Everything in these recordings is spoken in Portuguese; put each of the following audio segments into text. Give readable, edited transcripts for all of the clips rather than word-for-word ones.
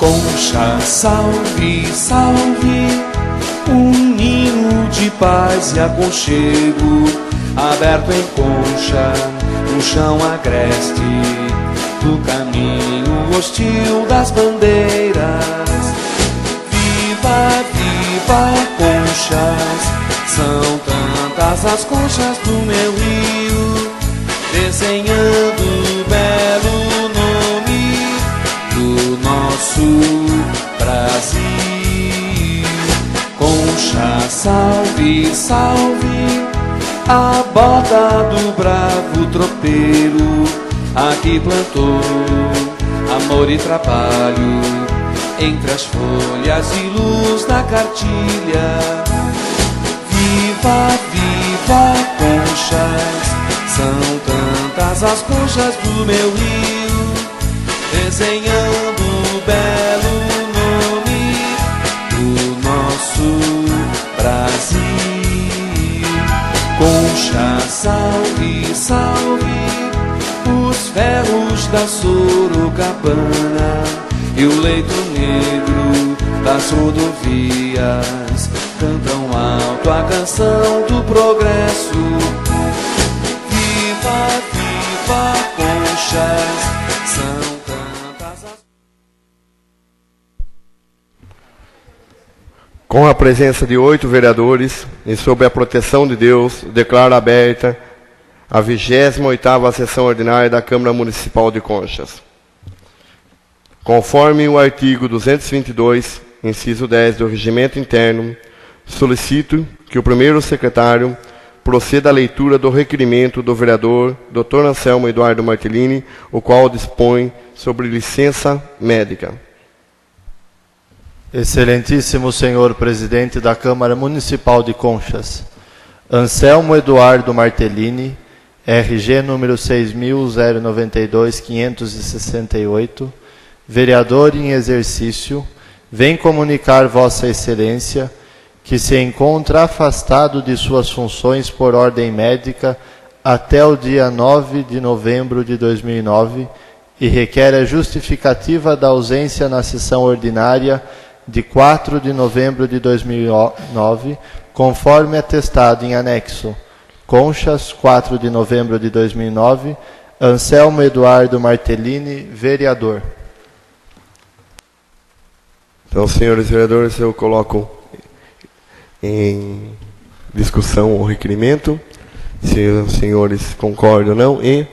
Concha, salve, salve, um ninho de paz e aconchego, aberto em Concha, no chão agreste do caminho hostil das bandeiras. Viva, viva, conchas, são tantas as conchas do meu rio, desenhando o belo nome do nosso Brasil. Concha, salve, salve, a bota do bravo tropeiro, aqui plantou amor e trabalho entre as folhas e luz da cartilha. Viva, viva, conchas, são tantas as conchas do meu rio, desenhando o belo nome do nosso Brasil. Concha, salve, salve, os ferros da Sorocabana e o leito negro das rodovias cantam alto a canção do progresso. Viva, viva, conchas, são tantas as... Com a presença de 8 vereadores e sob a proteção de Deus, declaro aberta a 28ª sessão ordinária da Câmara Municipal de Conchas. Conforme o artigo 222, inciso 10 do Regimento Interno, solicito que o primeiro secretário proceda à leitura do requerimento do vereador Dr. Anselmo Eduardo Martellini, o qual dispõe sobre licença médica. Excelentíssimo senhor presidente da Câmara Municipal de Conchas, Anselmo Eduardo Martellini, RG número 6.092.568, vereador em exercício, vem comunicar Vossa Excelência que se encontra afastado de suas funções por ordem médica até o dia 9 de novembro de 2009 e requer a justificativa da ausência na sessão ordinária de 4 de novembro de 2009, conforme atestado em anexo. Conchas, 4 de novembro de 2009, Anselmo Eduardo Martellini, vereador. Então, senhores vereadores, eu coloco em discussão o requerimento, se os senhores concordam ou não, e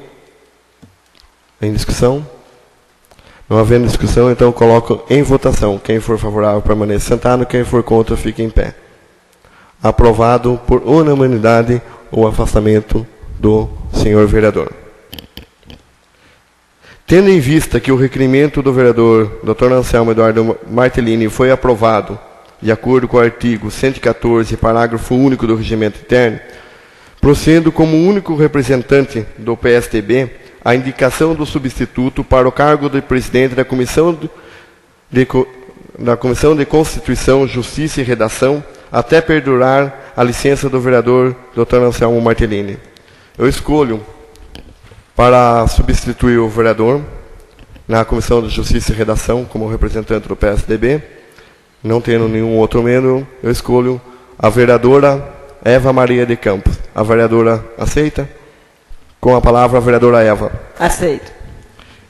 em discussão. Não havendo discussão, então eu coloco em votação. Quem for favorável permaneça sentado, quem for contra fique em pé. Aprovado por unanimidade o afastamento do senhor vereador. Tendo em vista que o requerimento do vereador Dr. Anselmo Eduardo Martellini foi aprovado de acordo com o artigo 114, parágrafo único do Regimento Interno, procedo como único representante do PSDB a indicação do substituto para o cargo de presidente da Comissão de Constituição, Justiça e Redação, até perdurar a licença do vereador Dr. Anselmo Martellini. Eu escolho para substituir o vereador na Comissão de Justiça e Redação como representante do PSDB, não tendo nenhum outro membro, eu escolho a vereadora Eva Maria de Campos. A vereadora aceita? Com a palavra, a vereadora Eva. Aceito.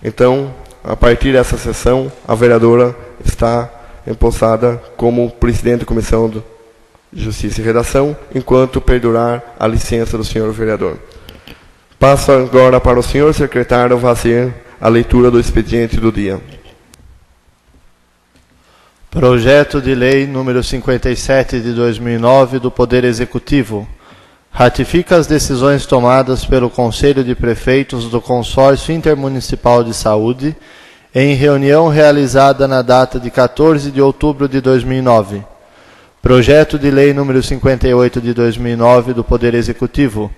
Então, a partir dessa sessão, a vereadora está empossada como presidente da Comissão de Justiça e Redação, enquanto perdurar a licença do senhor vereador. Passo agora para o senhor secretário fazer a leitura do expediente do dia. Projeto de Lei número 57 de 2009 do Poder Executivo. Ratifica as decisões tomadas pelo Conselho de Prefeitos do Consórcio Intermunicipal de Saúde em reunião realizada na data de 14 de outubro de 2009. Projeto de Lei número 58 de 2009 do Poder Executivo.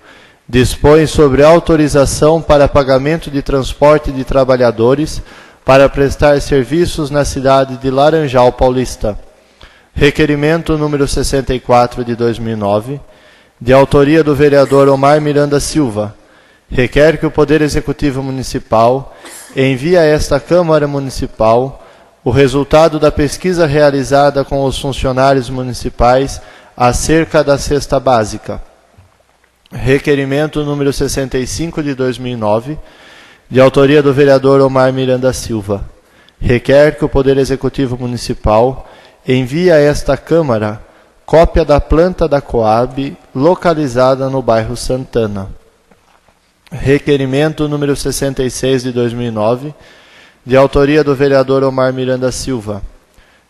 Dispõe sobre autorização para pagamento de transporte de trabalhadores para prestar serviços na cidade de Laranjal Paulista. Requerimento número 64 de 2009, de autoria do vereador Omar Miranda Silva, requer que o Poder Executivo Municipal envie a esta Câmara Municipal o resultado da pesquisa realizada com os funcionários municipais acerca da cesta básica. Requerimento número 65 de 2009, de autoria do vereador Omar Miranda Silva. Requer que o Poder Executivo Municipal envie a esta Câmara cópia da planta da Coab localizada no bairro Santana. Requerimento número 66 de 2009, de autoria do vereador Omar Miranda Silva.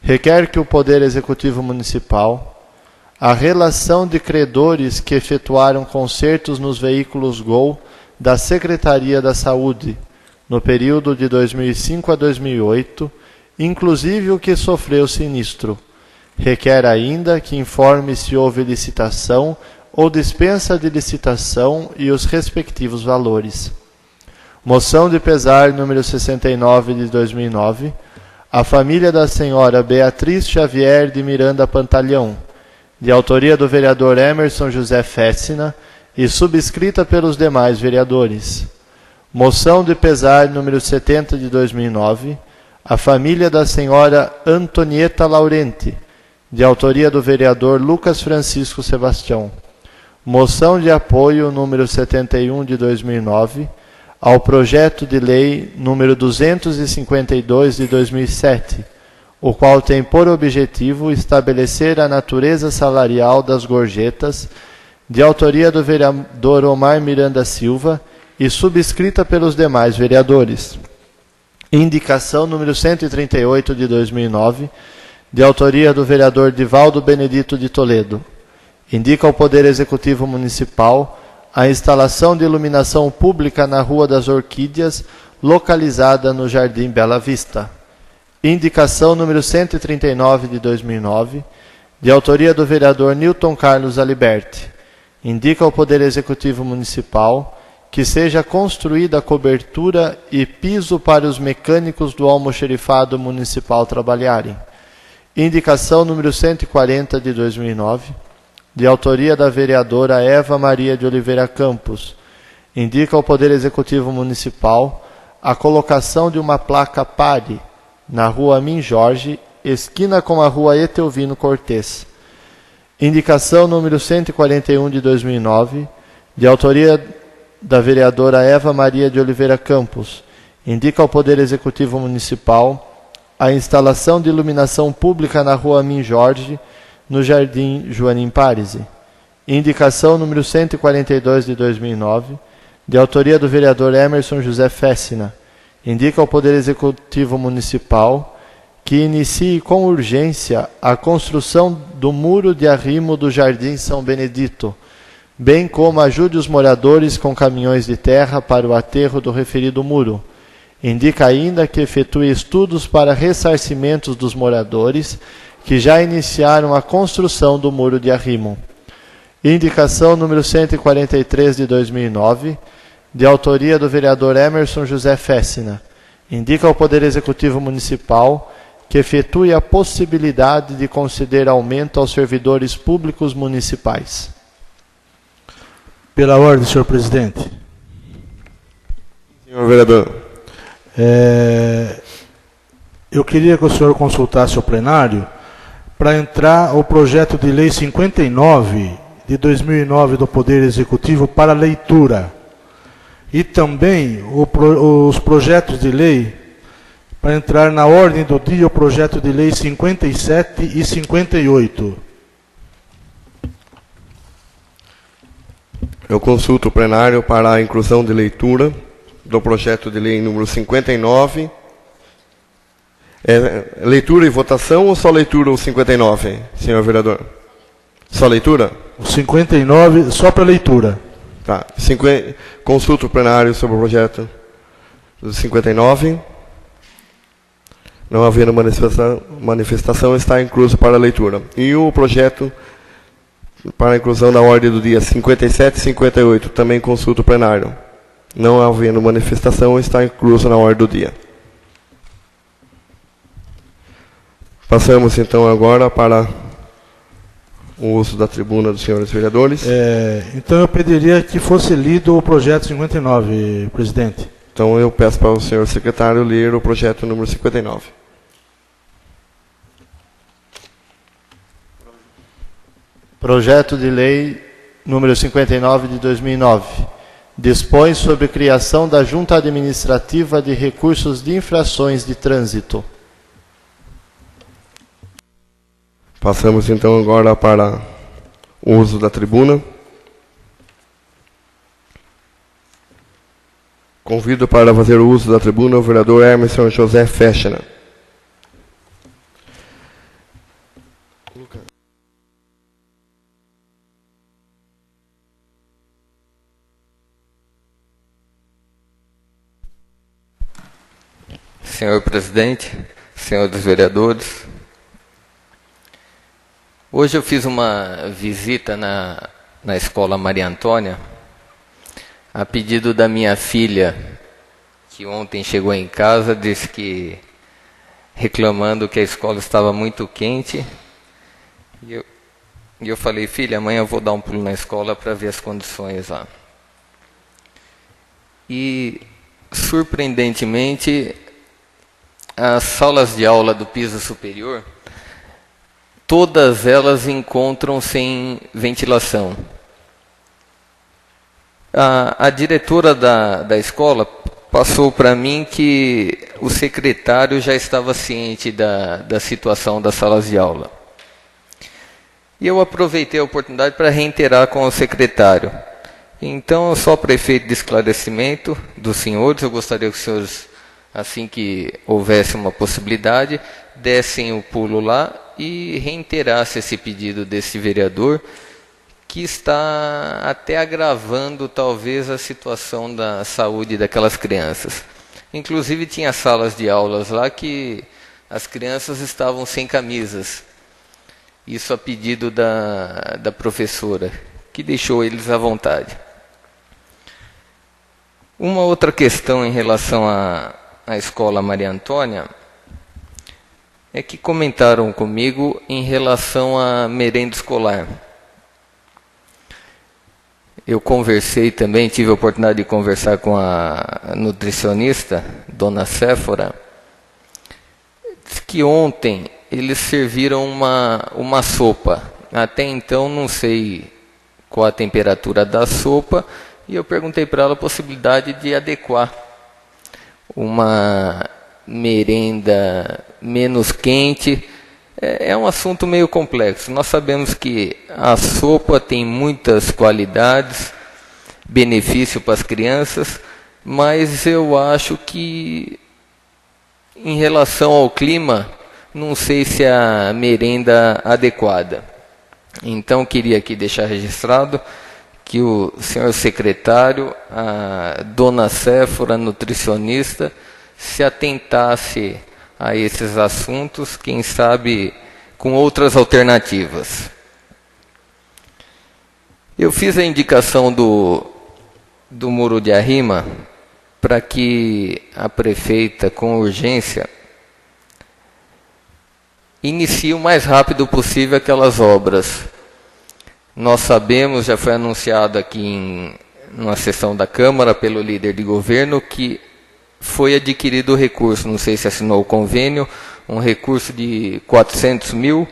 Requer que o Poder Executivo Municipal a relação de credores que efetuaram consertos nos veículos Gol da Secretaria da Saúde no período de 2005 a 2008, inclusive o que sofreu sinistro. Requer ainda que informe se houve licitação ou dispensa de licitação e os respectivos valores. Moção de pesar número 69 de 2009, a família da senhora Beatriz Xavier de Miranda Pantalhão, de autoria do vereador Emerson José Fessina e subscrita pelos demais vereadores. Moção de pesar número 70 de 2009, a família da senhora Antonieta Laurenti, de autoria do vereador Lucas Francisco Sebastião. Moção de apoio número 71 de 2009, ao projeto de lei número 252 de 2007, o qual tem por objetivo estabelecer a natureza salarial das gorjetas, de autoria do vereador Omar Miranda Silva e subscrita pelos demais vereadores. Indicação número 138 de 2009, de autoria do vereador Divaldo Benedito de Toledo. Indica ao Poder Executivo Municipal a instalação de iluminação pública na Rua das Orquídeas, localizada no Jardim Bela Vista. Indicação número 139 de 2009, de autoria do vereador Newton Carlos Aliberti. Indica ao Poder Executivo Municipal que seja construída cobertura e piso para os mecânicos do almoxerifado municipal trabalharem. Indicação número 140 de 2009, de autoria da vereadora Eva Maria de Oliveira Campos. Indica ao Poder Executivo Municipal a colocação de uma placa PARE na Rua Amin Jorge, esquina com a Rua Etelvino Cortês. Indicação número 141 de 2009, de autoria da vereadora Eva Maria de Oliveira Campos. Indica ao Poder Executivo Municipal a instalação de iluminação pública na Rua Amin Jorge, no Jardim Joanim Parisi. Indicação número 142 de 2009, de autoria do vereador Emerson José Fessina. Indica ao Poder Executivo Municipal que inicie com urgência a construção do muro de arrimo do Jardim São Benedito, bem como ajude os moradores com caminhões de terra para o aterro do referido muro. Indica ainda que efetue estudos para ressarcimentos dos moradores que já iniciaram a construção do muro de arrimo. Indicação número 143 de 2009, de autoria do vereador Emerson José Fessina. Indica ao Poder Executivo Municipal que efetue a possibilidade de conceder aumento aos servidores públicos municipais. Pela ordem, senhor presidente. Senhor vereador. Eu queria que o senhor consultasse o plenário para entrar o projeto de lei 59 de 2009 do Poder Executivo para leitura. E também os projetos de lei para entrar na ordem do dia o projeto de lei 57 e 58. Eu consulto o plenário para a inclusão de leitura do projeto de lei número 59. Leitura e votação ou só leitura o 59, senhor vereador? Só leitura? O 59 só para leitura. Tá. Consulto o plenário sobre o projeto do 59. Não havendo manifestação, está incluso para leitura. E o projeto para a inclusão na ordem do dia 57 e 58, também consulto o plenário. Não havendo manifestação, está incluso na ordem do dia. Passamos então agora para o uso da tribuna dos senhores vereadores. Então eu pediria que fosse lido o projeto 59, presidente. Então eu peço para o senhor secretário ler o projeto número 59. Projeto de Lei número 59 de 2009. Dispõe sobre criação da Junta Administrativa de Recursos de Infrações de Trânsito. Passamos então agora para o uso da tribuna. Convido para fazer o uso da tribuna o vereador Emerson José Fechner. Senhor presidente, senhores vereadores, hoje eu fiz uma visita na escola Maria Antônia, a pedido da minha filha, que ontem chegou em casa, disse que reclamando que a escola estava muito quente, e eu falei, filha, amanhã eu vou dar um pulo na escola para ver as condições lá. E, surpreendentemente, as salas de aula do piso superior, todas elas encontram sem ventilação. A diretora da escola passou para mim que o secretário já estava ciente da situação das salas de aula. E eu aproveitei a oportunidade para reiterar com o secretário. Então, só para efeito de esclarecimento dos senhores, eu gostaria que os senhores, assim que houvesse uma possibilidade, dessem o pulo lá e reiterassem esse pedido desse vereador, que está até agravando talvez a situação da saúde daquelas crianças. Inclusive tinha salas de aulas lá que as crianças estavam sem camisas. Isso a pedido da professora, que deixou eles à vontade. Uma outra questão em relação à escola Maria Antônia é que comentaram comigo em relação à merenda escolar. Eu conversei também, tive a oportunidade de conversar com a nutricionista, dona Séfora, que ontem eles serviram uma sopa. Até então não sei qual a temperatura da sopa, e eu perguntei para ela a possibilidade de adequar uma merenda menos quente. É um assunto meio complexo. Nós sabemos que a sopa tem muitas qualidades, benefício para as crianças, mas eu acho que, em relação ao clima, não sei se é a merenda adequada. Então, queria aqui deixar registrado que o senhor secretário, a dona Séfora, nutricionista, se atentasse a esses assuntos, quem sabe com outras alternativas. Eu fiz a indicação do Muro de Arrima para que a prefeita, com urgência, inicie o mais rápido possível aquelas obras. Nós sabemos, já foi anunciado aqui numa sessão da Câmara pelo líder de governo, que foi adquirido o recurso, não sei se assinou o convênio, um recurso de 400 mil.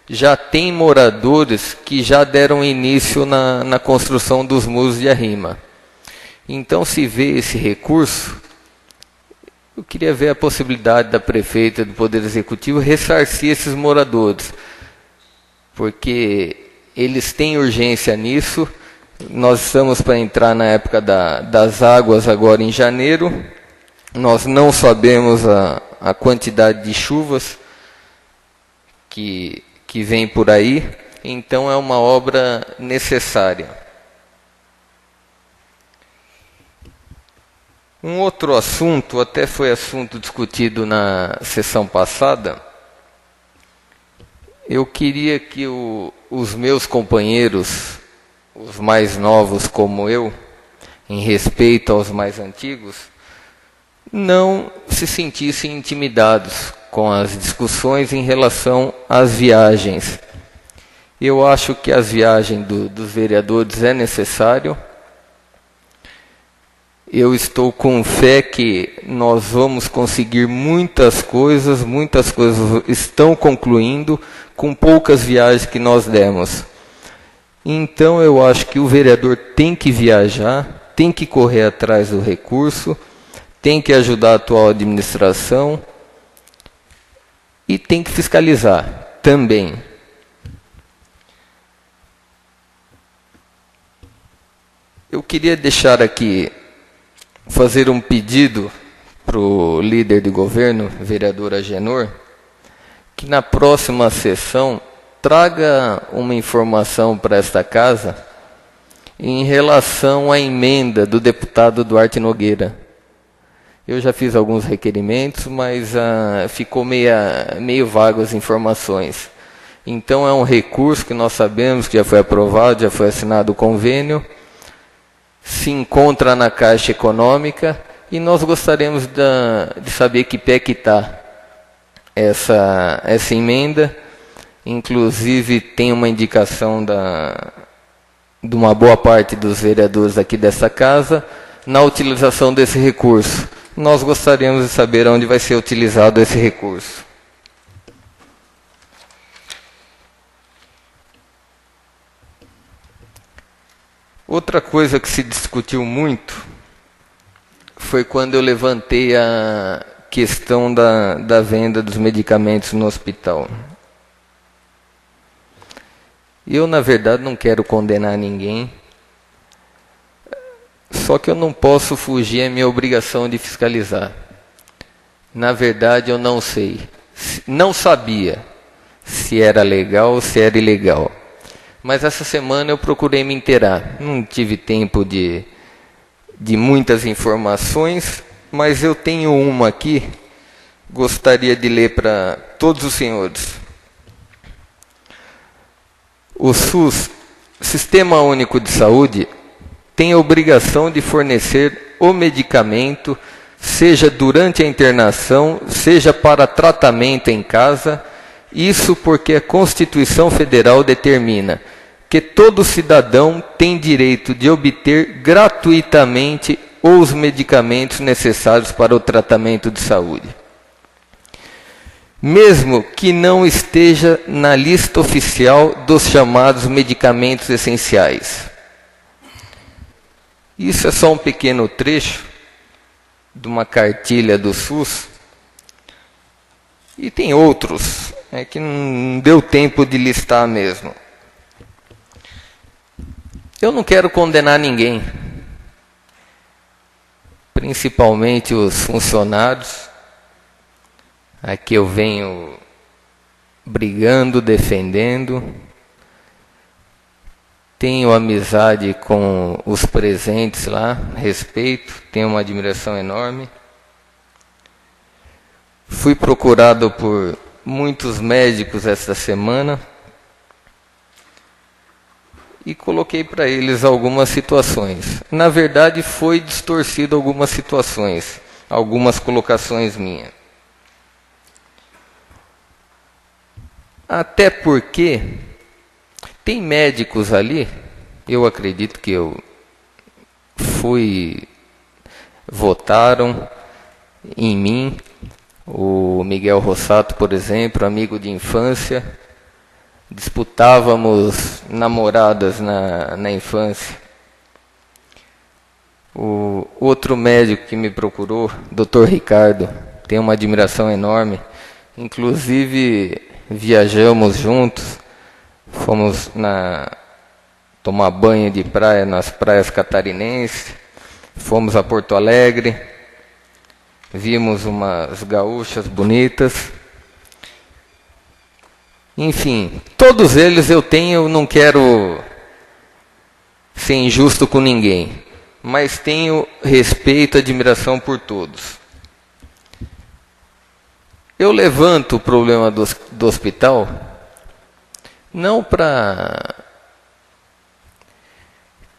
Já tem moradores que já deram início na construção dos muros de arrima. Então, se vê esse recurso, eu queria ver a possibilidade da prefeita, do Poder Executivo, ressarcir esses moradores, porque eles têm urgência nisso. Nós estamos para entrar na época das águas agora em janeiro. Nós não sabemos a quantidade de chuvas que vem por aí, então é uma obra necessária. Um outro assunto, até foi assunto discutido na sessão passada, eu queria que os meus companheiros, os mais novos como eu, em respeito aos mais antigos, não se sentissem intimidados com as discussões em relação às viagens. Eu acho que as viagens dos vereadores é necessário. Eu estou com fé que nós vamos conseguir muitas coisas estão concluindo com poucas viagens que nós demos. Então eu acho que o vereador tem que viajar, tem que correr atrás do recurso, tem que ajudar a atual administração e tem que fiscalizar também. Eu queria deixar aqui, fazer um pedido para o líder de governo, vereador Agenor, que na próxima sessão traga uma informação para esta casa em relação à emenda do deputado Duarte Nogueira. Eu já fiz alguns requerimentos, mas ficou meio vago as informações. Então é um recurso que nós sabemos que já foi aprovado, já foi assinado o convênio, se encontra na Caixa Econômica e nós gostaríamos de saber que pé que está essa emenda. Inclusive tem uma indicação de uma boa parte dos vereadores aqui dessa casa na utilização desse recurso. Nós gostaríamos de saber onde vai ser utilizado esse recurso. Outra coisa que se discutiu muito foi quando eu levantei a questão da venda dos medicamentos no hospital. Eu, na verdade, não quero condenar ninguém, só que eu não posso fugir à minha obrigação de fiscalizar. Na verdade, eu não sei, não sabia se era legal ou se era ilegal. Mas essa semana eu procurei me inteirar. Não tive tempo de muitas informações, mas eu tenho uma aqui, gostaria de ler para todos os senhores. O SUS, Sistema Único de Saúde, tem a obrigação de fornecer o medicamento, seja durante a internação, seja para tratamento em casa. Isso porque a Constituição Federal determina que todo cidadão tem direito de obter gratuitamente os medicamentos necessários para o tratamento de saúde, mesmo que não esteja na lista oficial dos chamados medicamentos essenciais. Isso é só um pequeno trecho de uma cartilha do SUS, e tem outros, que não deu tempo de listar mesmo. Eu não quero condenar ninguém, principalmente os funcionários. Aqui eu venho brigando, defendendo. Tenho amizade com os presentes lá, respeito, tenho uma admiração enorme. Fui procurado por muitos médicos esta semana e coloquei para eles algumas situações. Na verdade, foi distorcido algumas situações, algumas colocações minhas. Até porque tem médicos ali, eu acredito que votaram em mim. O Miguel Rossato, por exemplo, amigo de infância, disputávamos namoradas na infância. O outro médico que me procurou, Dr. Ricardo, tem uma admiração enorme. Inclusive, viajamos juntos, fomos tomar banho de praia nas praias catarinenses, fomos a Porto Alegre, vimos umas gaúchas bonitas. Enfim, todos eles eu não quero ser injusto com ninguém, mas tenho respeito e admiração por todos. Eu levanto o problema do hospital não para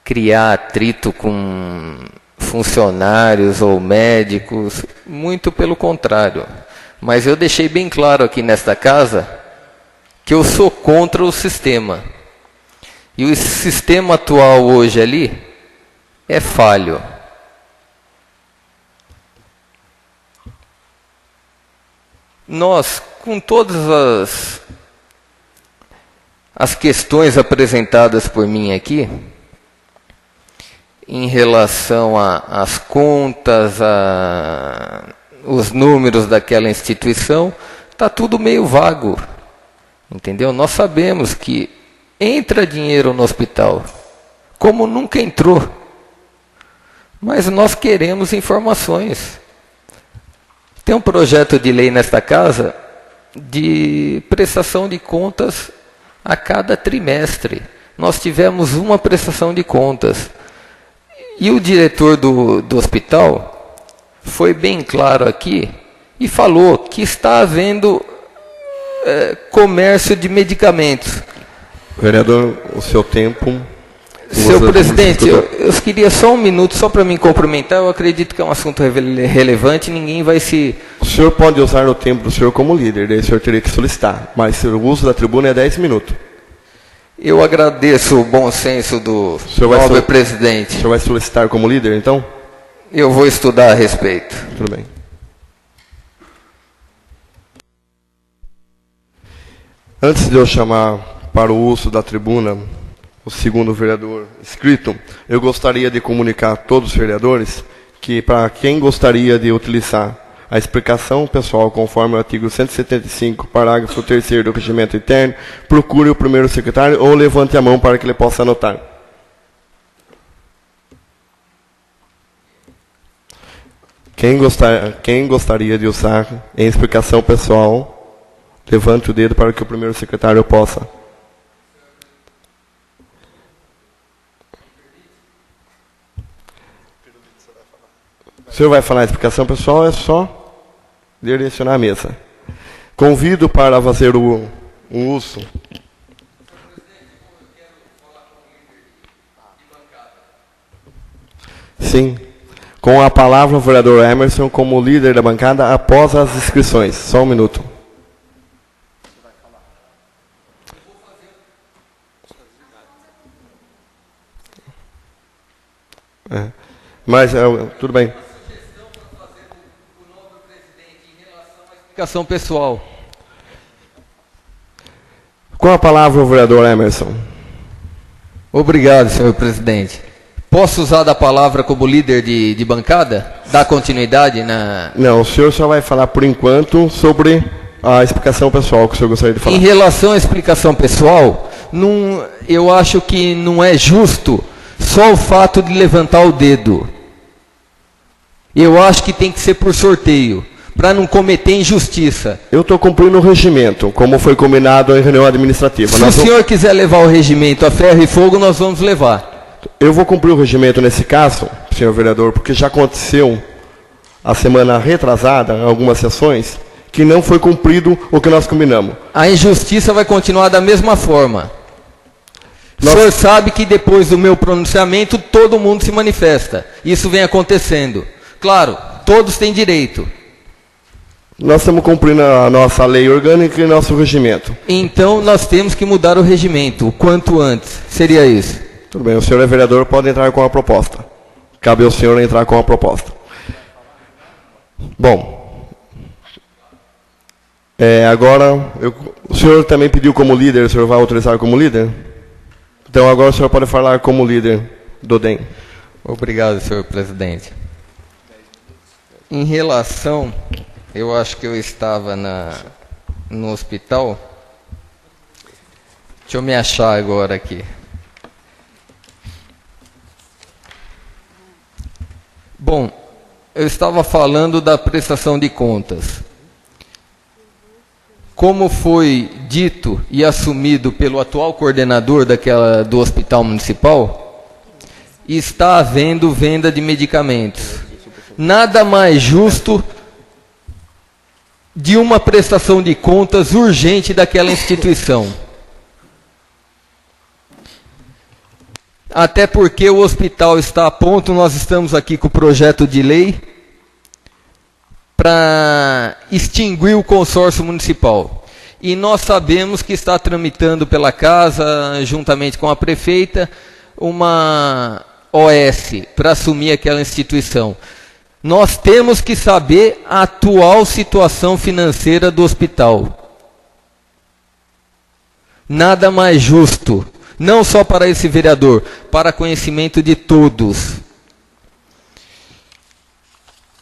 criar atrito com funcionários ou médicos, muito pelo contrário. Mas eu deixei bem claro aqui nesta casa que eu sou contra o sistema. E o sistema atual hoje ali é falho. Nós, com todas as questões apresentadas por mim aqui, em relação às contas, os números daquela instituição, está tudo meio vago, entendeu? Nós sabemos que entra dinheiro no hospital, como nunca entrou, mas nós queremos informações. Tem um projeto de lei nesta casa de prestação de contas a cada trimestre. Nós tivemos uma prestação de contas. E o diretor do hospital foi bem claro aqui e falou que está havendo comércio de medicamentos. Vereador, o seu tempo. Senhor presidente, eu queria só um minuto, só para me cumprimentar. Eu acredito que é um assunto relevante, ninguém vai se... O senhor pode usar o tempo do senhor como líder, daí o senhor teria que solicitar, mas o uso da tribuna é 10 minutos. Eu agradeço o bom senso do nobre presidente. O senhor vai solicitar como líder, então? Eu vou estudar a respeito. Tudo bem. Antes de eu chamar para o uso da tribuna o segundo vereador inscrito, eu gostaria de comunicar a todos os vereadores que, para quem gostaria de utilizar a explicação pessoal conforme o artigo 175, parágrafo 3º do regimento interno, procure o primeiro secretário ou levante a mão para que ele possa anotar. Quem gostaria de usar em explicação pessoal, levante o dedo para que o primeiro secretário possa. O senhor vai falar a explicação pessoal, é só direcionar a mesa. Convido para fazer um uso. Sim. Com a palavra o vereador Emerson como líder da bancada após as inscrições. Só um minuto. Mas tudo bem. Explicação pessoal. Com a palavra o vereador Emerson. Obrigado, senhor presidente. Posso usar da palavra como líder de bancada? Dar continuidade na... Não, o senhor só vai falar por enquanto sobre a explicação pessoal que o senhor gostaria de falar. Em relação à explicação pessoal, eu acho que não é justo só o fato de levantar o dedo. Eu acho que tem que ser por sorteio, para não cometer injustiça. Eu estou cumprindo o regimento, como foi combinado em reunião administrativa. Se o senhor quiser levar o regimento a ferro e fogo, nós vamos levar. Eu vou cumprir o regimento nesse caso, senhor vereador, porque já aconteceu a semana retrasada, em algumas sessões, que não foi cumprido o que nós combinamos. A injustiça vai continuar da mesma forma. O senhor sabe que depois do meu pronunciamento, todo mundo se manifesta. Isso vem acontecendo. Claro, todos têm direito. Nós estamos cumprindo a nossa lei orgânica e nosso regimento. Então, nós temos que mudar o regimento, o quanto antes. Seria isso. Tudo bem, o senhor é vereador, pode entrar com a proposta. Cabe ao senhor entrar com a proposta. Bom, agora, o senhor também pediu como líder, o senhor vai autorizar como líder? Então, agora o senhor pode falar como líder do DEM. Obrigado, senhor presidente. Em relação, eu acho que eu estava no hospital. Deixa eu me achar agora aqui. Bom, eu estava falando da prestação de contas. Como foi dito e assumido pelo atual coordenador do Hospital Municipal, está havendo venda de medicamentos. Nada mais justo de uma prestação de contas urgente daquela instituição. Até porque o hospital está a ponto, nós estamos aqui com o projeto de lei para extinguir o consórcio municipal. E nós sabemos que está tramitando pela casa, juntamente com a prefeita, uma OS para assumir aquela instituição. Nós temos que saber a atual situação financeira do hospital. Nada mais justo, não só para esse vereador, para conhecimento de todos.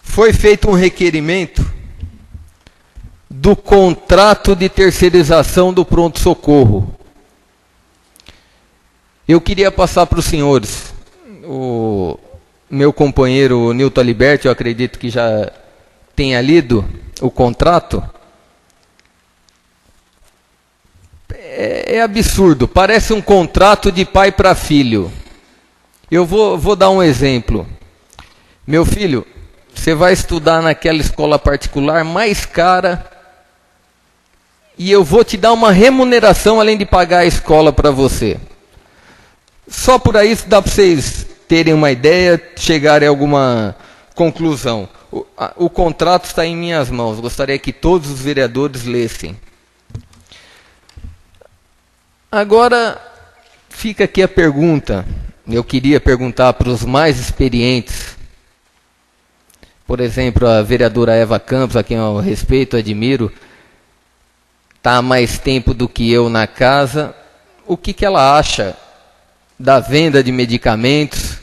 Foi feito um requerimento do contrato de terceirização do pronto-socorro. Eu queria passar para os senhores, o meu companheiro Nilton Aliberti, eu acredito que já tenha lido o contrato. É absurdo, parece um contrato de pai para filho. Eu vou dar um exemplo. Meu filho, você vai estudar naquela escola particular mais cara e eu vou te dar uma remuneração além de pagar a escola para você. Só por aí dá para vocês terem uma ideia, chegarem a alguma conclusão. O contrato está em minhas mãos, gostaria que todos os vereadores lessem. Agora, fica aqui a pergunta, eu queria perguntar para os mais experientes, por exemplo, a vereadora Eva Campos, a quem eu respeito, admiro, está há mais tempo do que eu na casa, o que ela acha da venda de medicamentos,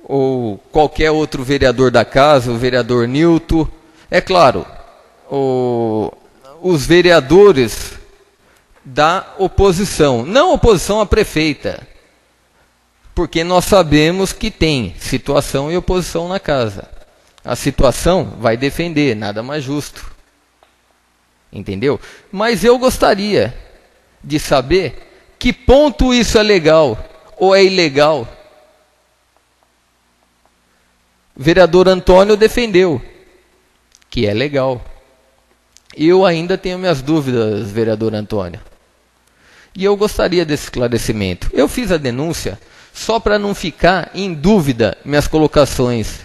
ou qualquer outro vereador da casa, o vereador Nilton. É claro, os vereadores da oposição, não oposição à prefeita, porque nós sabemos que tem situação e oposição na casa. A situação vai defender, nada mais justo. Entendeu? Mas eu gostaria de saber que ponto isso é legal ou é ilegal. O vereador Antônio defendeu que é legal. Eu ainda tenho minhas dúvidas, vereador Antônio. E eu gostaria desse esclarecimento. Eu fiz a denúncia só para não ficar em dúvida minhas colocações.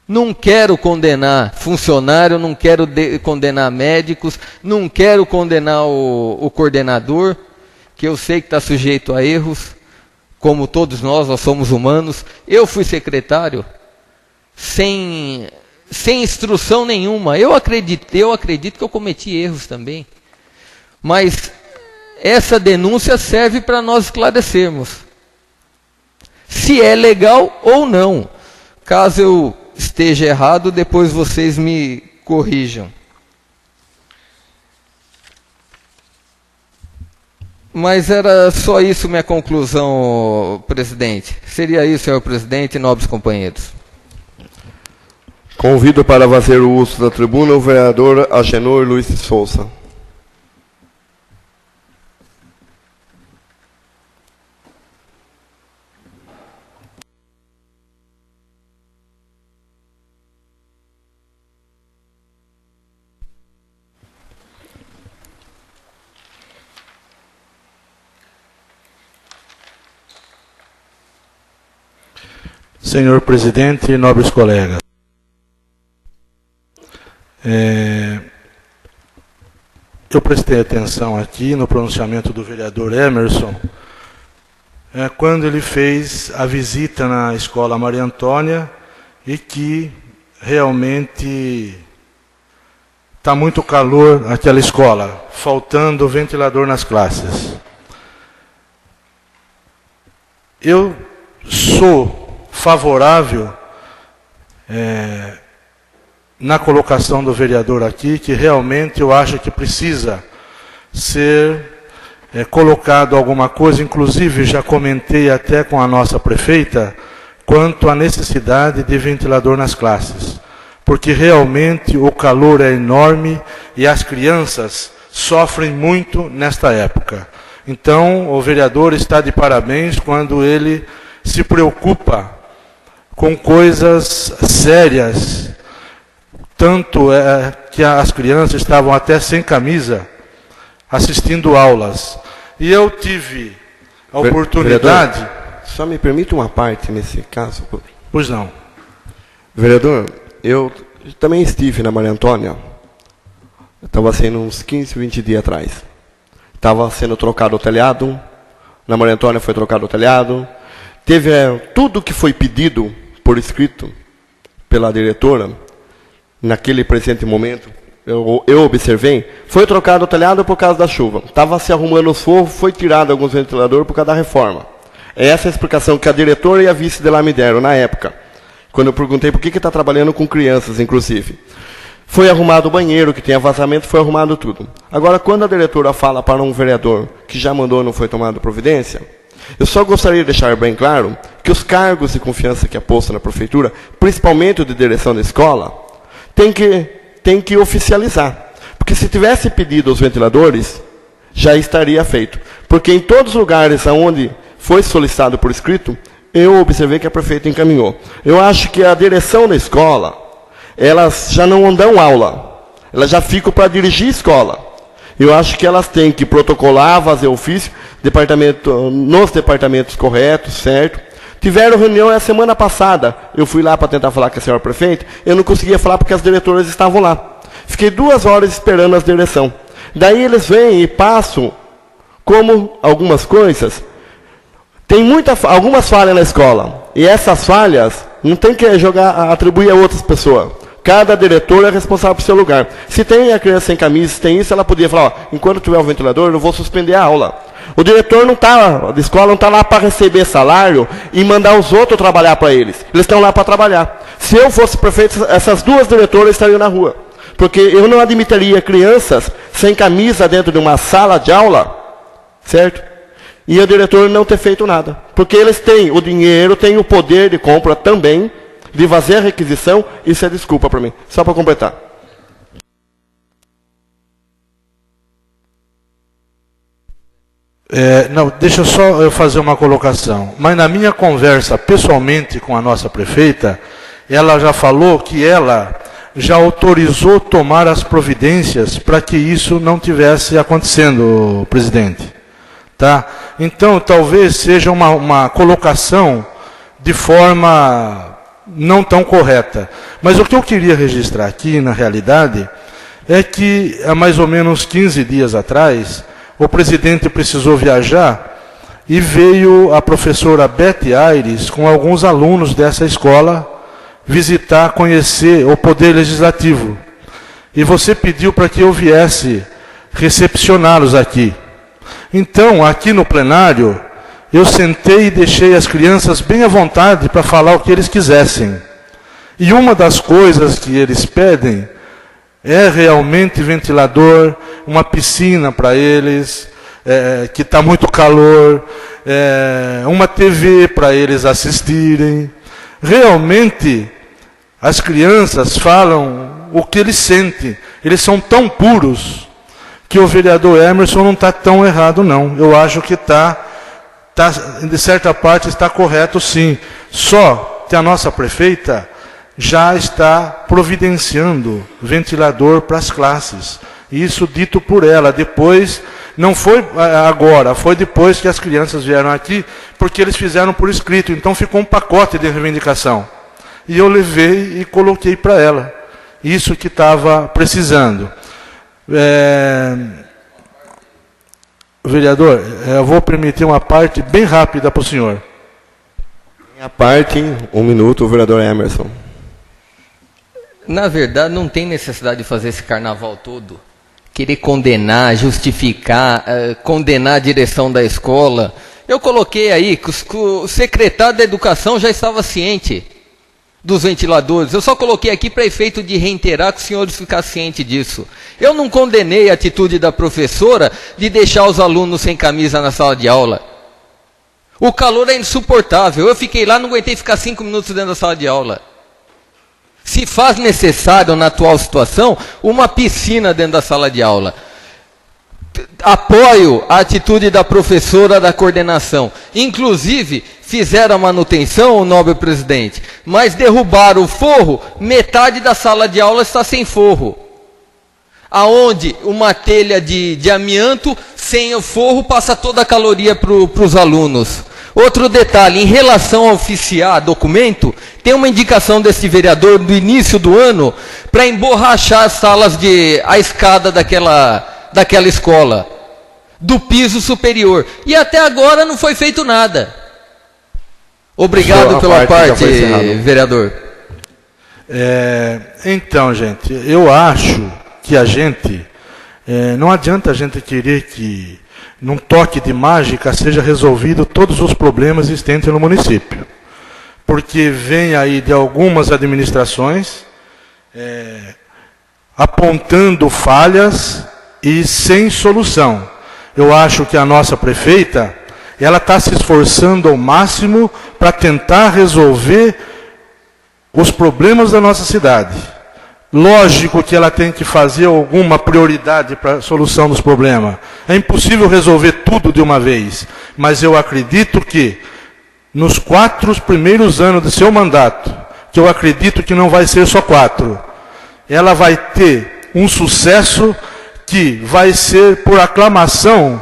Não quero condenar funcionário, não quero condenar médicos, não quero condenar o coordenador, que eu sei que está sujeito a erros, como todos nós somos humanos. Eu fui secretário sem instrução nenhuma. Eu acredito que eu cometi erros também. Mas essa denúncia serve para nós esclarecermos se é legal ou não. Caso eu esteja errado, depois vocês me corrijam. Mas era só isso minha conclusão, presidente. Seria isso, senhor presidente e nobres companheiros. Convido para fazer o uso da tribuna o vereador Agenor Luiz de Souza. Senhor presidente e nobres colegas, eu prestei atenção aqui no pronunciamento do vereador Emerson, quando ele fez a visita na escola Maria Antônia e que realmente está muito calor aquela escola, faltando ventilador nas classes. Eu sou favorável na colocação do vereador aqui, que realmente eu acho que precisa ser colocado alguma coisa, inclusive já comentei até com a nossa prefeita, quanto à necessidade de ventilador nas classes, porque realmente o calor é enorme e as crianças sofrem muito nesta época. Então, o vereador está de parabéns quando ele se preocupa com coisas sérias, tanto que as crianças estavam até sem camisa, assistindo aulas. E eu tive a oportunidade... Vereador, só me permite uma parte nesse caso? Pois não. Vereador, eu também estive na Maria Antônia, estava sendo uns 15, 20 dias atrás. Estava sendo trocado o telhado, na Maria Antônia foi trocado o telhado, teve tudo que foi pedido por escrito pela diretora, naquele presente momento, eu observei, foi trocado o telhado por causa da chuva. Estava se arrumando os forros, foi tirado alguns ventiladores por causa da reforma. Essa é a explicação que a diretora e a vice de lá me deram na época, quando eu perguntei por que está trabalhando com crianças, inclusive. Foi arrumado o banheiro, que tinha vazamento, foi arrumado tudo. Agora, quando a diretora fala para um vereador que já mandou e não foi tomado providência, eu só gostaria de deixar bem claro que os cargos de confiança que é posto na prefeitura, principalmente o de direção da escola, tem que oficializar. Porque se tivesse pedido os ventiladores, já estaria feito. Porque em todos os lugares onde foi solicitado por escrito, eu observei que a prefeita encaminhou. Eu acho que a direção da escola, elas já não dão aula. Elas já ficam para dirigir a escola. Eu acho que elas têm que protocolar, fazer ofício, nos departamentos corretos, certo? Tiveram reunião a semana passada. Eu fui lá para tentar falar com a senhora prefeita. Eu não conseguia falar porque as diretoras estavam lá. Fiquei 2 horas esperando as direção. Daí eles vêm e passam como algumas coisas. Tem algumas falhas na escola. E essas falhas não tem que atribuir a outras pessoas. Cada diretor é responsável por seu lugar. Se tem a criança sem camisa, se tem isso, ela podia falar, enquanto tiver o ventilador, eu vou suspender a aula. O diretor da escola não está lá para receber salário e mandar os outros trabalhar para eles. Eles estão lá para trabalhar. Se eu fosse prefeito, essas 2 diretoras estariam na rua. Porque eu não admitiria crianças sem camisa dentro de uma sala de aula, certo? E o diretor não ter feito nada. Porque eles têm o dinheiro, têm o poder de compra também, de fazer a requisição, isso é desculpa para mim. Só para completar. Não, deixa só eu fazer uma colocação. Mas na minha conversa pessoalmente com a nossa prefeita, ela já falou que ela já autorizou tomar as providências para que isso não tivesse acontecendo, presidente. Tá? Então, talvez seja uma colocação de forma não tão correta. Mas o que eu queria registrar aqui, na realidade, é que há mais ou menos 15 dias atrás, o presidente precisou viajar e veio a professora Beth Aires com alguns alunos dessa escola visitar, conhecer o Poder Legislativo. E você pediu para que eu viesse recepcioná-los aqui. Então, aqui no plenário, eu sentei e deixei as crianças bem à vontade para falar o que eles quisessem. E uma das coisas que eles pedem é realmente ventilador, uma piscina para eles, que está muito calor, uma TV para eles assistirem. Realmente, as crianças falam o que eles sentem. Eles são tão puros que o vereador Emerson não está tão errado, não. Eu acho que de certa parte, está correto, sim. Só que a nossa prefeita já está providenciando ventilador para as classes. Isso dito por ela. Depois, não foi agora, foi depois que as crianças vieram aqui, porque eles fizeram por escrito. Então, ficou um pacote de reivindicação. E eu levei e coloquei para ela. Isso que estava precisando. Vereador, eu vou permitir uma parte bem rápida para o senhor. A parte, 1 minuto, o vereador Emerson. Na verdade, não tem necessidade de fazer esse carnaval todo. Querer condenar, justificar, condenar a direção da escola. Eu coloquei aí que o secretário da Educação já estava ciente dos ventiladores. Eu só coloquei aqui para efeito de reiterar que os senhores ficassem cientes disso. Eu não condenei a atitude da professora de deixar os alunos sem camisa na sala de aula. O calor é insuportável. Eu fiquei lá, não aguentei ficar 5 minutos dentro da sala de aula. Se faz necessário, na atual situação, uma piscina dentro da sala de aula. Apoio a atitude da professora da coordenação. Inclusive, fizeram a manutenção, o nobre presidente, mas derrubaram o forro, metade da sala de aula está sem forro. Aonde uma telha de amianto, sem o forro, passa toda a caloria para os alunos. Outro detalhe, em relação a oficiar documento, tem uma indicação desse vereador do início do ano para emborrachar as salas a escada daquela escola, do piso superior. E até agora não foi feito nada. Obrigado pela parte, vereador. Então, gente, eu acho que a gente... não adianta a gente querer que, num toque de mágica, seja resolvido todos os problemas existentes no município. Porque vem aí de algumas administrações apontando falhas e sem solução. Eu acho que a nossa prefeita, ela está se esforçando ao máximo para tentar resolver os problemas da nossa cidade. Lógico que ela tem que fazer alguma prioridade para a solução dos problemas. É impossível resolver tudo de uma vez. Mas eu acredito que, nos 4 primeiros anos do seu mandato, que eu acredito que não vai ser só 4, ela vai ter um sucesso que vai ser, por aclamação,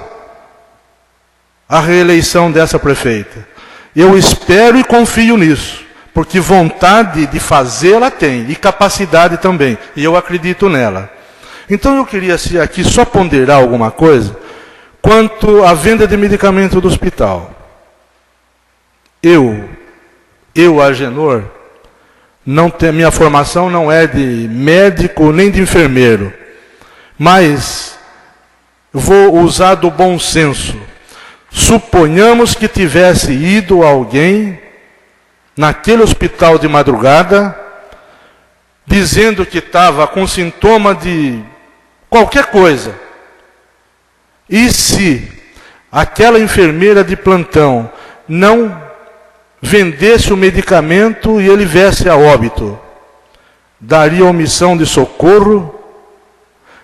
a reeleição dessa prefeita. Eu espero e confio nisso, porque vontade de fazer ela tem, e capacidade também, e eu acredito nela. Então eu queria aqui só ponderar alguma coisa quanto à venda de medicamento do hospital. Eu, Agenor, minha formação não é de médico nem de enfermeiro, mas vou usar do bom senso. Suponhamos que tivesse ido alguém naquele hospital de madrugada, dizendo que estava com sintoma de qualquer coisa. E se aquela enfermeira de plantão não vendesse o medicamento e ele viesse a óbito, daria omissão de socorro,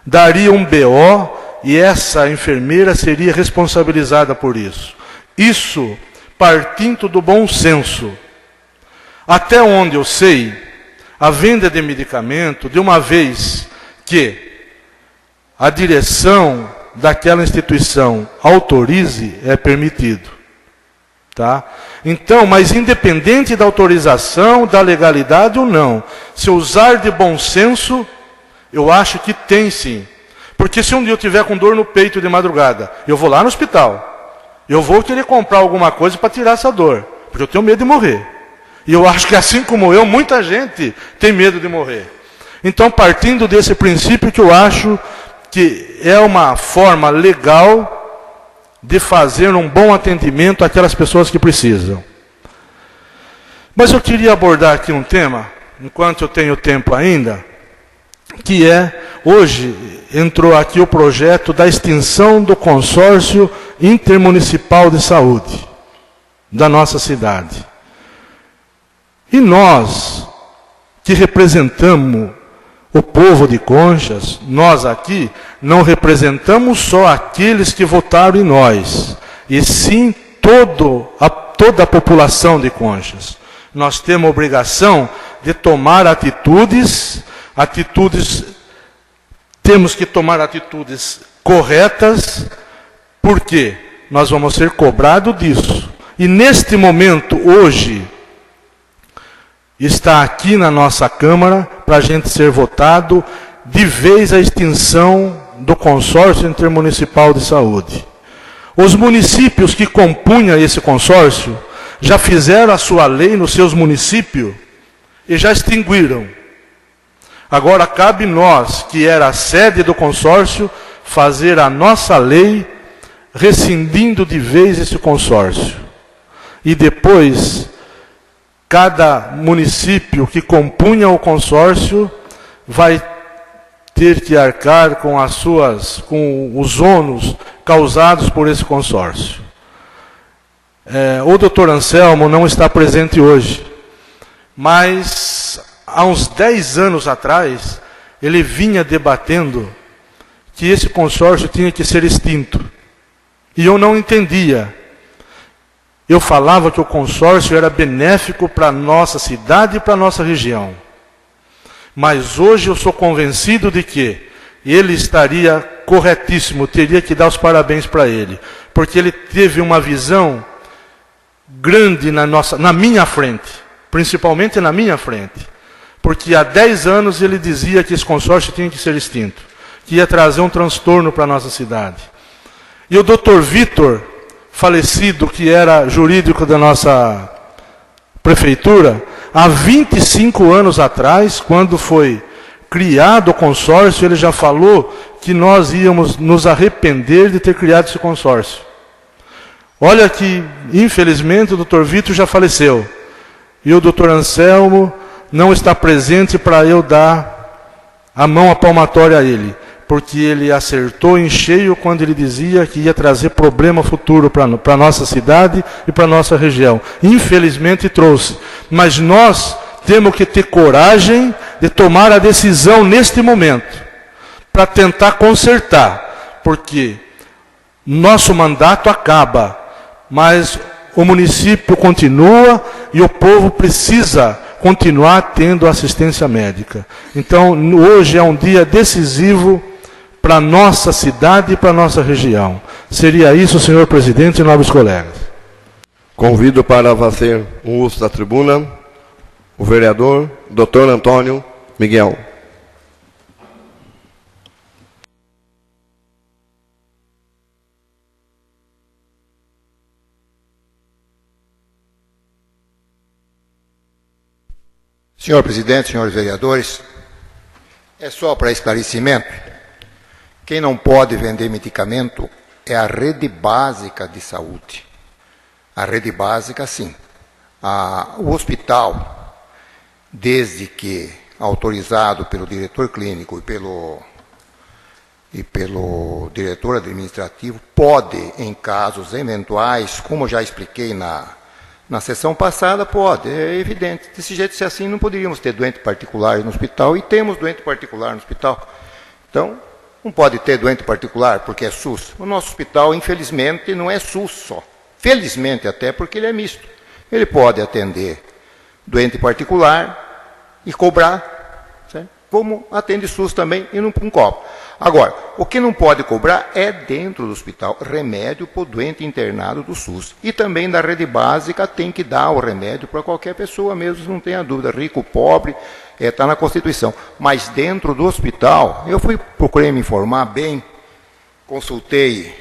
daria um BO, e essa enfermeira seria responsabilizada por isso. Isso partindo do bom senso. Até onde eu sei, a venda de medicamento, de uma vez que a direção daquela instituição autorize, é permitido. Tá? Então, mas independente da autorização, da legalidade ou não, se usar de bom senso, eu acho que tem sim. Porque se um dia eu tiver com dor no peito de madrugada, eu vou lá no hospital, eu vou querer comprar alguma coisa para tirar essa dor, porque eu tenho medo de morrer. E eu acho que assim como eu, muita gente tem medo de morrer. Então, partindo desse princípio, que eu acho que é uma forma legal de fazer um bom atendimento àquelas pessoas que precisam. Mas eu queria abordar aqui um tema, enquanto eu tenho tempo ainda, que hoje entrou aqui o projeto da extinção do consórcio intermunicipal de saúde da nossa cidade. E nós, que representamos o povo de Conchas, nós aqui, não representamos só aqueles que votaram em nós, e sim toda a população de Conchas. Nós temos a obrigação de tomar atitudes, temos que tomar atitudes corretas, porque nós vamos ser cobrados disso. E neste momento, hoje, está aqui na nossa Câmara para a gente ser votado de vez a extinção do consórcio intermunicipal de saúde. Os municípios que compunham esse consórcio já fizeram a sua lei nos seus municípios e já extinguiram. Agora cabe nós, que era a sede do consórcio, fazer a nossa lei rescindindo de vez esse consórcio. E depois, cada município que compunha o consórcio vai ter que arcar com com os ônus causados por esse consórcio. O doutor Anselmo não está presente hoje, mas há uns 10 anos atrás, ele vinha debatendo que esse consórcio tinha que ser extinto. E eu não entendia. Eu falava que o consórcio era benéfico para a nossa cidade e para a nossa região. Mas hoje eu sou convencido de que ele estaria corretíssimo, teria que dar os parabéns para ele. Porque ele teve uma visão grande na minha frente, principalmente na minha frente. Porque há 10 anos ele dizia que esse consórcio tinha que ser extinto, que ia trazer um transtorno para a nossa cidade. E o doutor Vitor, falecido, que era jurídico da nossa prefeitura, há 25 anos atrás, quando foi criado o consórcio, ele já falou que nós íamos nos arrepender de ter criado esse consórcio. Olha que, infelizmente, o doutor Vitor já faleceu. E o doutor Anselmo não está presente para eu dar a mão à palmatória a ele. Porque ele acertou em cheio quando ele dizia que ia trazer problema futuro para a nossa cidade e para a nossa região. Infelizmente trouxe. Mas nós temos que ter coragem de tomar a decisão neste momento, para tentar consertar. Porque nosso mandato acaba, mas o município continua e o povo precisa continuar tendo assistência médica. Então, hoje é um dia decisivo para a nossa cidade e para a nossa região. Seria isso, senhor presidente e nobres colegas. Convido para fazer um uso da tribuna o vereador Dr. Antônio Miguel. Senhor presidente, senhores vereadores, é só para esclarecimento. Quem não pode vender medicamento é a rede básica de saúde. A rede básica, sim. O hospital, desde que autorizado pelo diretor clínico e pelo diretor administrativo, pode, em casos eventuais, como já expliquei na sessão passada, pode, é evidente. Desse jeito, se assim, não poderíamos ter doente particular no hospital, e temos doente particular no hospital. Então, não pode ter doente particular porque é SUS. O nosso hospital, infelizmente, não é SUS só. Felizmente até, porque ele é misto. Ele pode atender doente particular e cobrar, certo? Como atende SUS também e não cobra. Agora, o que não pode cobrar é dentro do hospital remédio para o doente internado do SUS. E também da rede básica tem que dar o remédio para qualquer pessoa mesmo, não tenha dúvida, rico, pobre, está na Constituição. Mas dentro do hospital, eu procurei me informar bem, consultei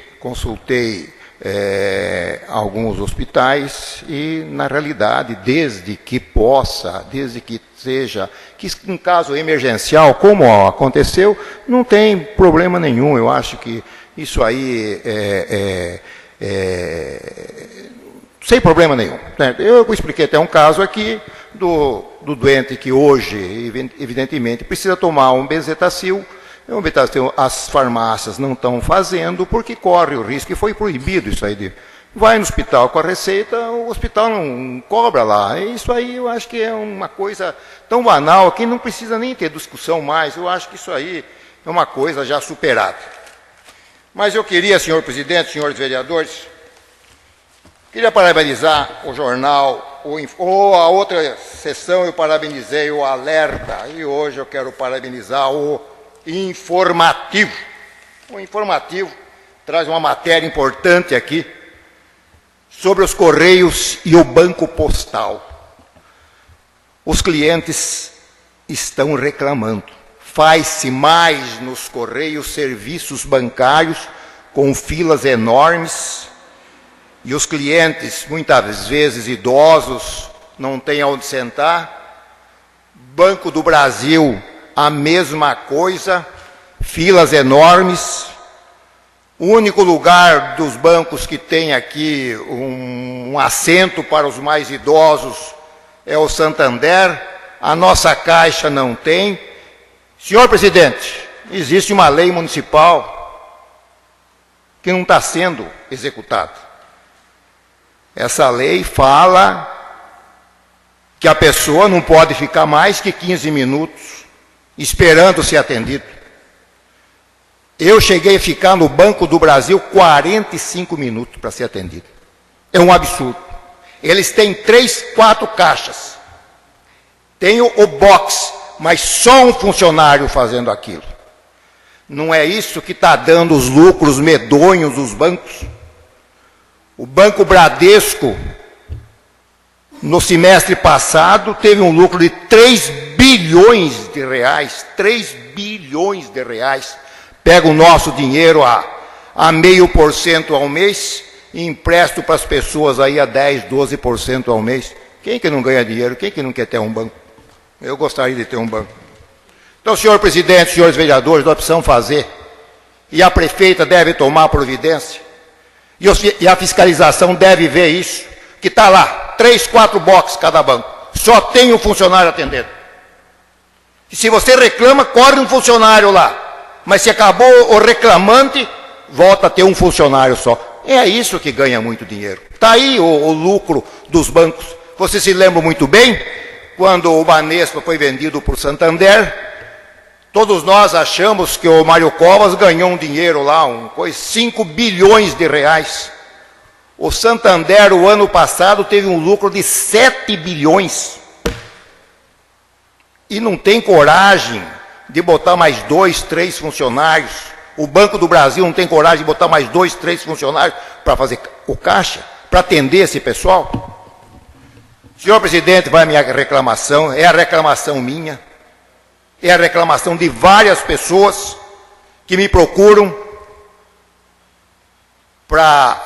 alguns hospitais e, na realidade, desde que seja, que em caso emergencial, como aconteceu, não tem problema nenhum. Eu acho que isso aí sem problema nenhum. Eu expliquei até um caso aqui do doente que hoje, evidentemente, precisa tomar um Bezetacil. O Bezetacil as farmácias não estão fazendo porque corre o risco, e foi proibido isso aí. Vai no hospital com a receita, o hospital não cobra lá. Isso aí eu acho que é uma coisa tão banal que não precisa nem ter discussão mais. Eu acho que isso aí é uma coisa já superada. Mas eu queria, senhor presidente, senhores vereadores, queria parabenizar o jornal, ou a outra sessão eu parabenizei o Alerta, e hoje eu quero parabenizar o Informativo. O Informativo traz uma matéria importante aqui sobre os Correios e o Banco Postal. Os clientes estão reclamando. Faz-se mais nos Correios serviços bancários com filas enormes, e os clientes, muitas vezes idosos, não têm onde sentar. Banco do Brasil, a mesma coisa, filas enormes. O único lugar dos bancos que tem aqui um assento para os mais idosos é o Santander. A nossa Caixa não tem. Senhor presidente, existe uma lei municipal que não está sendo executada. Essa lei fala que a pessoa não pode ficar mais que 15 minutos esperando ser atendido. Eu cheguei a ficar no Banco do Brasil 45 minutos para ser atendido. É um absurdo. Eles têm 3, 4 caixas. Tem o box, mas só um funcionário fazendo aquilo. Não é isso que está dando os lucros medonhos dos bancos? O Banco Bradesco, no semestre passado, teve um lucro de 3 bilhões de reais. 3 bilhões de reais. Pega o nosso dinheiro a 0,5% ao mês e empresta para as pessoas aí a 10%, 12% ao mês. Quem que não ganha dinheiro? Quem que não quer ter um banco? Eu gostaria de ter um banco. Então, senhor presidente, senhores vereadores, nós precisamos fazer, e a prefeita deve tomar providência, e a fiscalização deve ver isso, que está lá, 3, 4 boxes cada banco, só tem um funcionário atendendo. E se você reclama, corre um funcionário lá, mas se acabou o reclamante, volta a ter um funcionário só. É isso que ganha muito dinheiro. Está aí o lucro dos bancos. Você se lembra muito bem, quando o Banespa foi vendido por Santander, todos nós achamos que o Mário Covas ganhou um dinheiro lá, 5 bilhões de reais. O Santander, o ano passado, teve um lucro de 7 bilhões. E não tem coragem de botar mais 2, 3 funcionários. O Banco do Brasil não tem coragem de botar mais 2, 3 funcionários para fazer o caixa, para atender esse pessoal. Senhor presidente, vai a minha reclamação, é a reclamação minha, é a reclamação de várias pessoas que me procuram para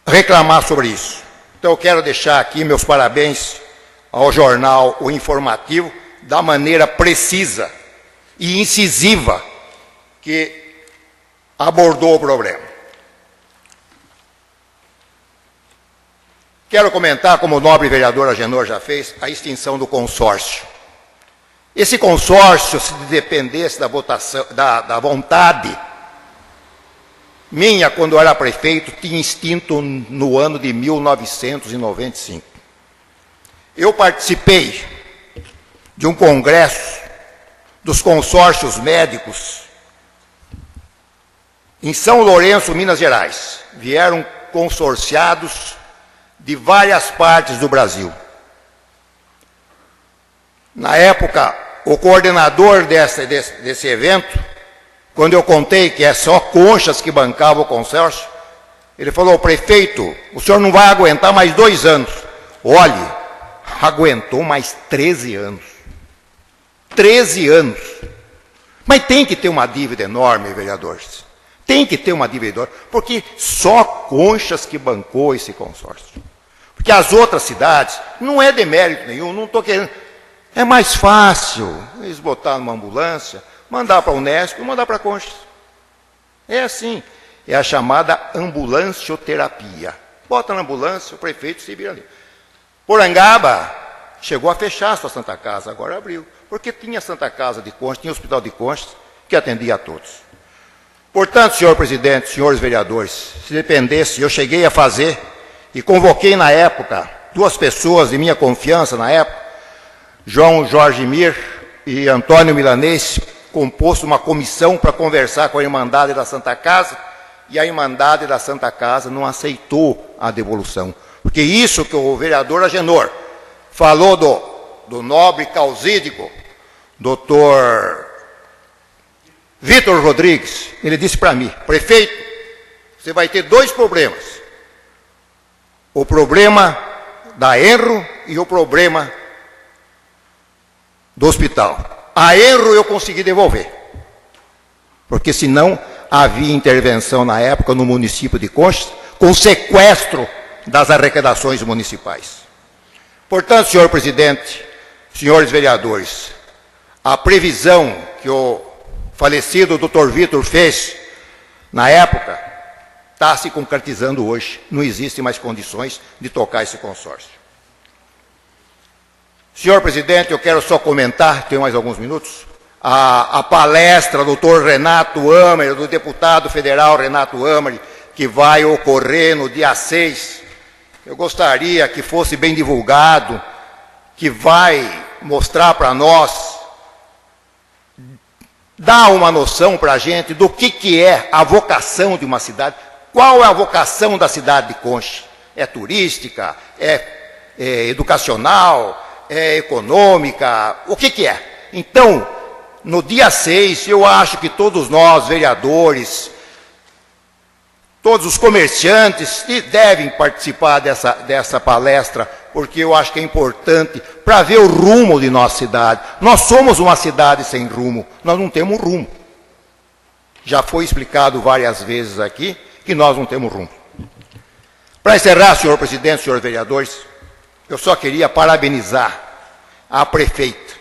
reclamar sobre isso. Então eu quero deixar aqui meus parabéns ao jornal O Informativo, da maneira precisa e incisiva que abordou o problema. Quero comentar, como o nobre vereador Agenor já fez, a extinção do consórcio. Esse consórcio, se dependesse da votação, da vontade minha, quando eu era prefeito, tinha extinto no ano de 1995. Eu participei de um congresso dos consórcios médicos em São Lourenço, Minas Gerais. Vieram consorciados de várias partes do Brasil. Na época, o coordenador desse evento, quando eu contei que é só Conchas que bancava o consórcio, ele falou: prefeito, o senhor não vai aguentar mais 2 anos. Olhe, aguentou mais 13 anos. 13 anos. Mas tem que ter uma dívida enorme, vereadores. Tem que ter uma dívida enorme, porque só Conchas que bancou esse consórcio. Porque as outras cidades, não é demérito nenhum, não estou querendo. É mais fácil eles botar numa ambulância, mandar para a Unesco e mandar para Conchas. É assim. É a chamada ambulancioterapia. Bota na ambulância, o prefeito se vira ali. Porangaba chegou a fechar a sua Santa Casa, agora abriu. Porque tinha Santa Casa de Conchas, tinha o Hospital de Conchas, que atendia a todos. Portanto, senhor presidente, senhores vereadores, se dependesse, eu cheguei a fazer, e convoquei na época 2 pessoas de minha confiança na época, João Jorge Mir e Antônio Milanês, composto uma comissão para conversar com a Irmandade da Santa Casa, e a Irmandade da Santa Casa não aceitou a devolução. Porque isso que o vereador Agenor falou do nobre causídico, doutor Vitor Rodrigues, ele disse para mim: prefeito, você vai ter 2 problemas. O problema da Enro e o problema do hospital. A Enro eu consegui devolver, porque senão havia intervenção na época no município de Conchas, com sequestro das arrecadações municipais. Portanto, senhor presidente, senhores vereadores, a previsão que o falecido doutor Vitor fez na época está se concretizando hoje. Não existem mais condições de tocar esse consórcio. Senhor presidente, eu quero só comentar, tenho mais alguns minutos, a palestra do doutor Renato Amari, do deputado federal Renato Amari, que vai ocorrer no dia 6. Eu gostaria que fosse bem divulgado, que vai mostrar para nós, dar uma noção para a gente do que é a vocação de uma cidade. Qual é a vocação da cidade de Conchas? É turística? É educacional? É econômica? O que é? Então, no dia 6, eu acho que todos nós, vereadores, todos os comerciantes devem participar dessa palestra, porque eu acho que é importante para ver o rumo de nossa cidade. Nós somos uma cidade sem rumo, nós não temos rumo. Já foi explicado várias vezes aqui que nós não temos rumo. Para encerrar, senhor presidente, senhores vereadores, eu só queria parabenizar a prefeita.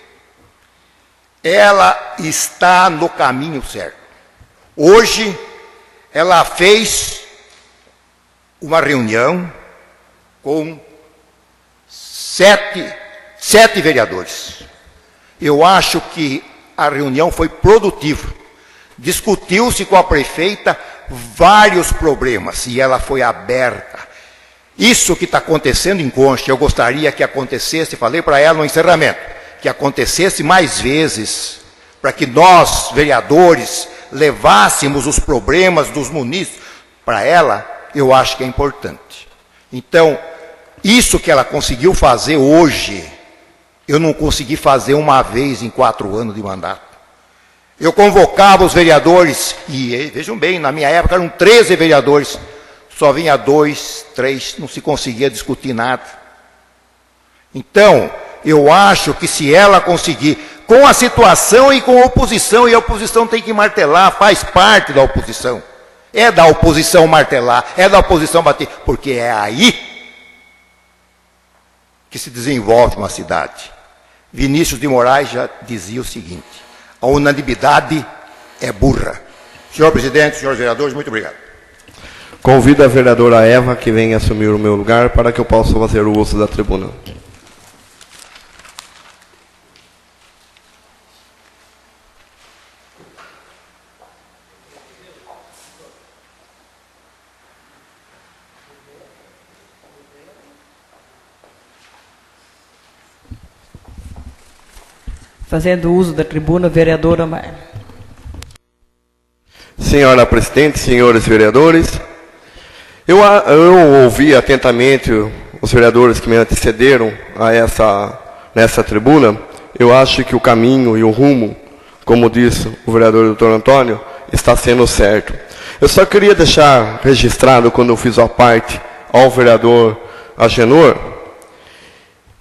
ela está no caminho certo. Hoje, ela fez uma reunião com sete vereadores. Eu acho que a reunião foi produtiva. Discutiu-se com a prefeita vários problemas e ela foi aberta. Isso que está acontecendo em Concha, eu gostaria que acontecesse, falei para ela no encerramento, que acontecesse mais vezes, para que nós, vereadores, levássemos os problemas dos munícipes para ela, eu acho que é importante. Então, isso que ela conseguiu fazer hoje, eu não consegui fazer uma vez em 4 anos de mandato. Eu convocava os vereadores, e vejam bem, na minha época eram 13 vereadores, só vinha 2, 3, não se conseguia discutir nada. Então, eu acho que se ela conseguir, com a situação e com a oposição, e a oposição tem que martelar, faz parte da oposição. É da oposição martelar, é da oposição bater, porque é aí que se desenvolve uma cidade. Vinícius de Moraes já dizia o seguinte: a unanimidade é burra. Senhor presidente, senhores vereadores, muito obrigado. Convido a vereadora Eva que venha assumir o meu lugar para que eu possa fazer o uso da tribuna. Fazendo uso da tribuna, vereadora Maia. Senhora presidente, senhores vereadores, eu ouvi atentamente os vereadores que me antecederam nessa tribuna. Eu acho que o caminho e o rumo, como disse o vereador Dr. Antônio, está sendo certo. Eu só queria deixar registrado, quando eu fiz a parte ao vereador Agenor,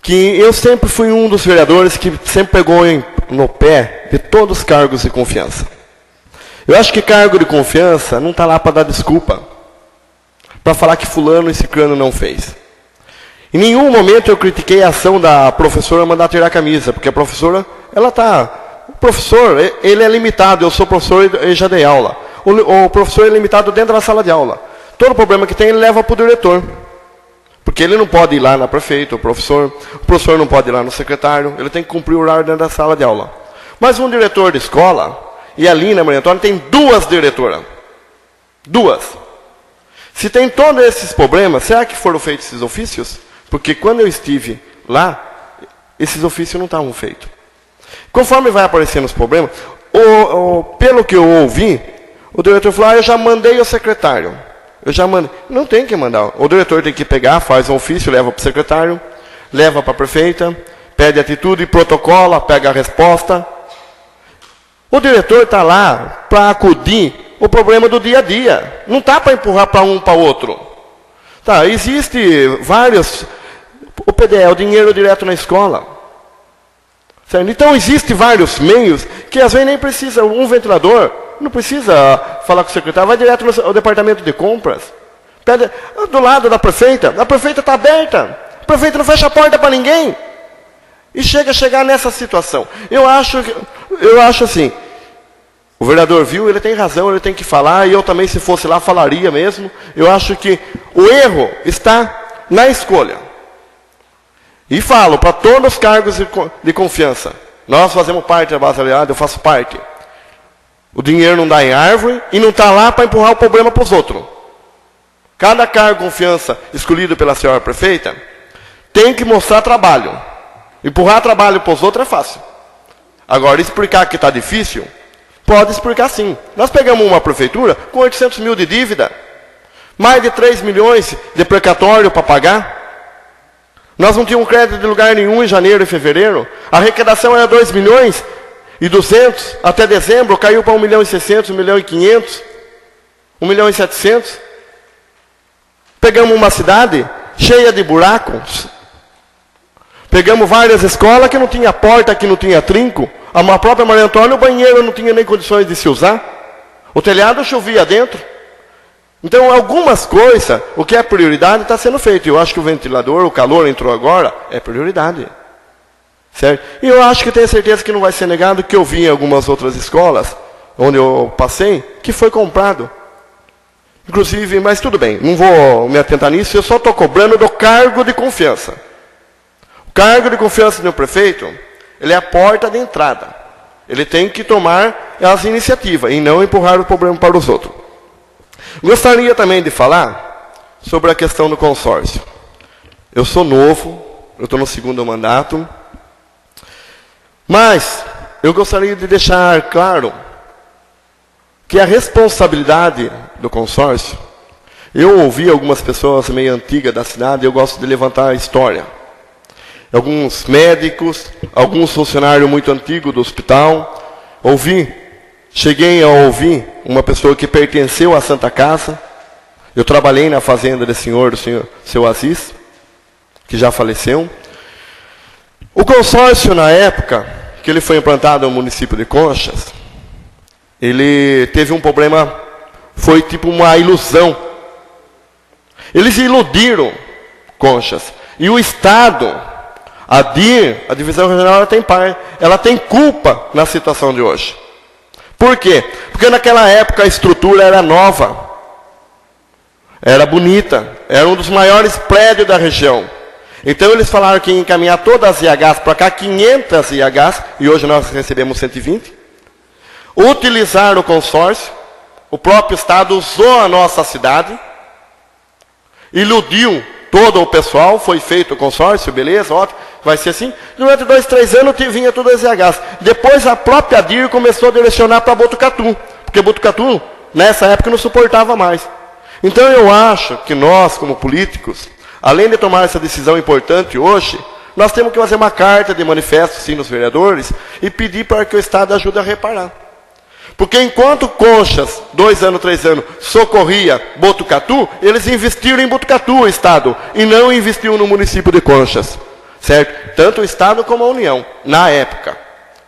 que eu sempre fui um dos vereadores que sempre pegou no pé de todos os cargos de confiança. Eu acho que cargo de confiança não está lá para dar desculpa, para falar que fulano e ciclano não fez. Em nenhum momento eu critiquei a ação da professora mandar tirar a camisa, porque a professora, o professor, ele é limitado, eu sou professor e já dei aula. O professor é limitado dentro da sala de aula. Todo problema que tem, ele leva para o diretor. Porque ele não pode ir lá na prefeita, o professor não pode ir lá no secretário, ele tem que cumprir o horário dentro da sala de aula. Mas um diretor de escola, e ali na Maria Antônia tem 2 diretoras. 2. Se tem todos esses problemas, será que foram feitos esses ofícios? Porque quando eu estive lá, esses ofícios não estavam feitos. Conforme vai aparecendo os problemas, pelo que eu ouvi, o diretor falou: eu já mandei o secretário. Eu já mandei. Não tem que mandar. O diretor tem que pegar, faz um ofício, leva para o secretário, leva para a prefeita, pede atitude, protocola, pega a resposta. O diretor está lá para acudir o problema do dia a dia. Não está para empurrar para um para o outro. Tá, existe vários. O PDE, o dinheiro direto na escola. Certo? Então, existe vários meios que às vezes nem precisa. Um ventilador não precisa falar com o secretário, vai direto no departamento de compras. Pede, do lado da prefeita. A prefeita está aberta. A prefeita não fecha a porta para ninguém. E chegar nessa situação. Eu acho assim, o vereador viu, ele tem razão, ele tem que falar, e eu também, se fosse lá, falaria mesmo. Eu acho que o erro está na escolha. E falo para todos os cargos de confiança. Nós fazemos parte da base aliada, eu faço parte. O dinheiro não dá em árvore e não está lá para empurrar o problema para os outros. Cada cargo de confiança escolhido pela senhora prefeita tem que mostrar trabalho. Empurrar trabalho para os outros é fácil. Agora, explicar que está difícil, pode explicar sim. Nós pegamos uma prefeitura com 800 mil de dívida, mais de 3 milhões de precatório para pagar. Nós não tínhamos crédito de lugar nenhum em janeiro e fevereiro. A arrecadação era 2 milhões e 200, até dezembro caiu para 1 milhão e 600, 1 milhão e 500, 1 milhão e 700. Pegamos uma cidade cheia de buracos. Pegamos várias escolas que não tinha porta, que não tinha trinco. A própria Maria Antônia, o banheiro não tinha nem condições de se usar. O telhado chovia dentro. Então, algumas coisas, o que é prioridade está sendo feito. Eu acho que o ventilador, o calor entrou agora, é prioridade. Certo? E eu acho que tenho certeza que não vai ser negado que eu vi em algumas outras escolas, onde eu passei, que foi comprado. Inclusive, mas tudo bem, não vou me atentar nisso, eu só estou cobrando do cargo de confiança. O cargo de confiança do prefeito, ele é a porta de entrada. Ele tem que tomar as iniciativas e não empurrar o problema para os outros. Gostaria também de falar sobre a questão do consórcio. Eu sou novo, eu estou no 2º mandato, mas eu gostaria de deixar claro que a responsabilidade do consórcio, eu ouvi algumas pessoas meio antigas da cidade, eu gosto de levantar a história. Alguns médicos, alguns funcionários muito antigos do hospital, cheguei a ouvir uma pessoa que pertenceu à Santa Casa. Eu trabalhei na fazenda do seu Aziz, que já faleceu. O consórcio, na época que ele foi implantado no município de Conchas, ele teve um problema, foi tipo uma ilusão. Eles iludiram Conchas. E o Estado, a DIR, a Divisão Regional, ela tem culpa na situação de hoje. Por quê? Porque naquela época a estrutura era nova, era bonita, era um dos maiores prédios da região. Então eles falaram que iam encaminhar todas as IHs para cá, 500 IHs, e hoje nós recebemos 120. Utilizaram o consórcio, o próprio Estado usou a nossa cidade, iludiu todo o pessoal, foi feito o consórcio, beleza, ótimo, vai ser assim. Durante 2, 3 anos vinha todas as IHs. Depois a própria DIR começou a direcionar para Botucatu, porque Botucatu, nessa época, não suportava mais. Então eu acho que nós, como políticos, além de tomar essa decisão importante hoje, nós temos que fazer uma carta de manifesto, sim, nos vereadores, e pedir para que o Estado ajude a reparar. Porque enquanto Conchas, 2 anos, 3 anos, socorria Botucatu, eles investiram em Botucatu, o Estado, e não investiu no município de Conchas. Certo? Tanto o Estado como a União, na época.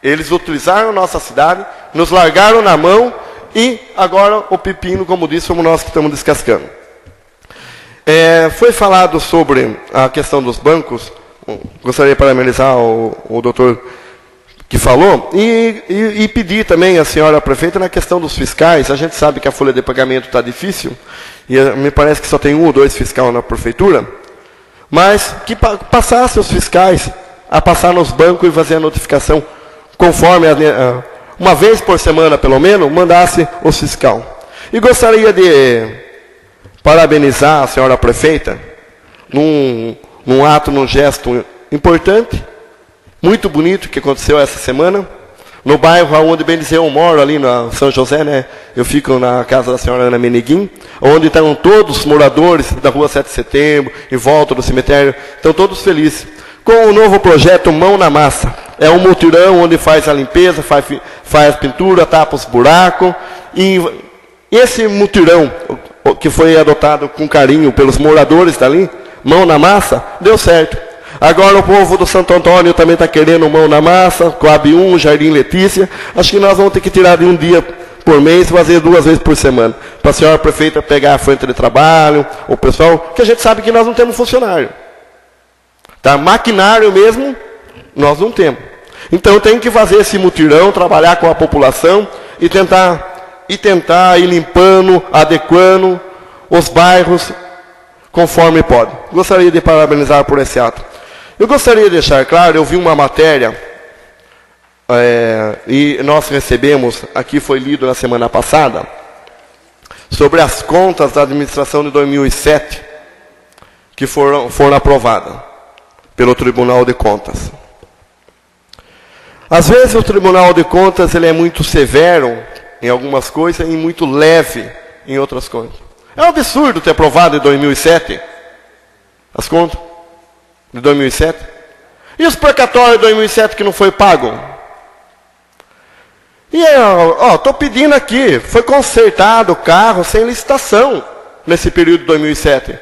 Eles utilizaram nossa cidade, nos largaram na mão, e agora o pepino, como disse, somos nós que estamos descascando. Foi falado sobre a questão dos bancos. Gostaria de parabenizar o doutor que falou, e pedir também à senhora prefeita na questão dos fiscais. A gente sabe que a folha de pagamento está difícil, e me parece que só tem 1 ou 2 fiscais na prefeitura, mas que passasse os fiscais a passar nos bancos e fazer a notificação, conforme, uma vez por semana pelo menos, mandasse o fiscal. E gostaria de parabenizar a senhora prefeita, num ato, num gesto importante, muito bonito, que aconteceu essa semana, no bairro onde, bem dizer, eu moro, ali na São José, né? Eu fico na casa da senhora Ana Meneguim, onde estão todos os moradores da rua 7 de Setembro, em volta do cemitério, estão todos felizes. Com o novo projeto Mão na Massa. É um mutirão onde faz a limpeza, faz pintura, tapa os buracos. E esse mutirão, que foi adotado com carinho pelos moradores dali, Mão na Massa, deu certo. Agora o povo do Santo Antônio também está querendo Mão na Massa, Coab 1, Jardim Letícia. Acho que nós vamos ter que tirar de um dia por mês e fazer 2 vezes por semana. Para a senhora prefeita pegar a frente de trabalho, o pessoal, que a gente sabe que nós não temos funcionário. Tá? Maquinário mesmo, nós não temos. Então tem que fazer esse mutirão, trabalhar com a população e tentar ir limpando, adequando os bairros conforme pode. Gostaria de parabenizar por esse ato. Eu gostaria de deixar claro, eu vi uma matéria, e nós recebemos, aqui foi lido na semana passada, sobre as contas da administração de 2007, que foram aprovadas pelo Tribunal de Contas. Às vezes o Tribunal de Contas ele é muito severo em algumas coisas e muito leve em outras coisas. É um absurdo ter aprovado em 2007 as contas de 2007. E os precatórios de 2007 que não foi pago? E estou pedindo aqui, foi consertado o carro sem licitação nesse período de 2007.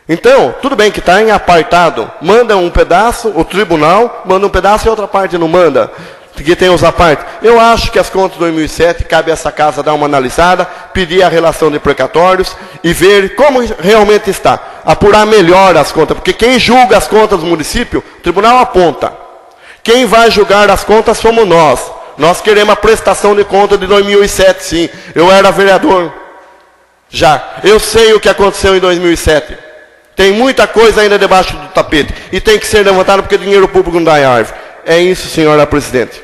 Então, tudo bem que está em apartado. Manda um pedaço, o tribunal manda um pedaço e a outra parte não manda. Que tem os apartes. Eu acho que as contas de 2007, cabe a essa casa dar uma analisada, pedir a relação de precatórios e ver como realmente está. apurar melhor as contas, porque quem julga as contas do município, o tribunal aponta. Quem vai julgar as contas somos nós. Nós queremos a prestação de conta de 2007, sim. Eu era vereador já. Eu sei o que aconteceu em 2007. Tem muita coisa ainda debaixo do tapete. E tem que ser levantado porque dinheiro público não dá em árvore. É isso, senhora presidente.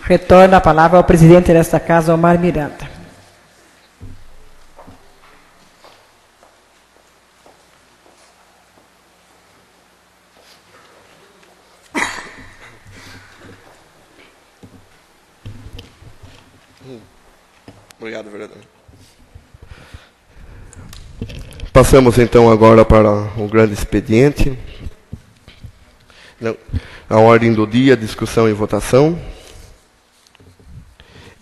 Retorna a palavra ao presidente desta casa, Omar Miranda. Obrigado, vereador. Passamos então agora para o grande expediente. A ordem do dia, discussão e votação.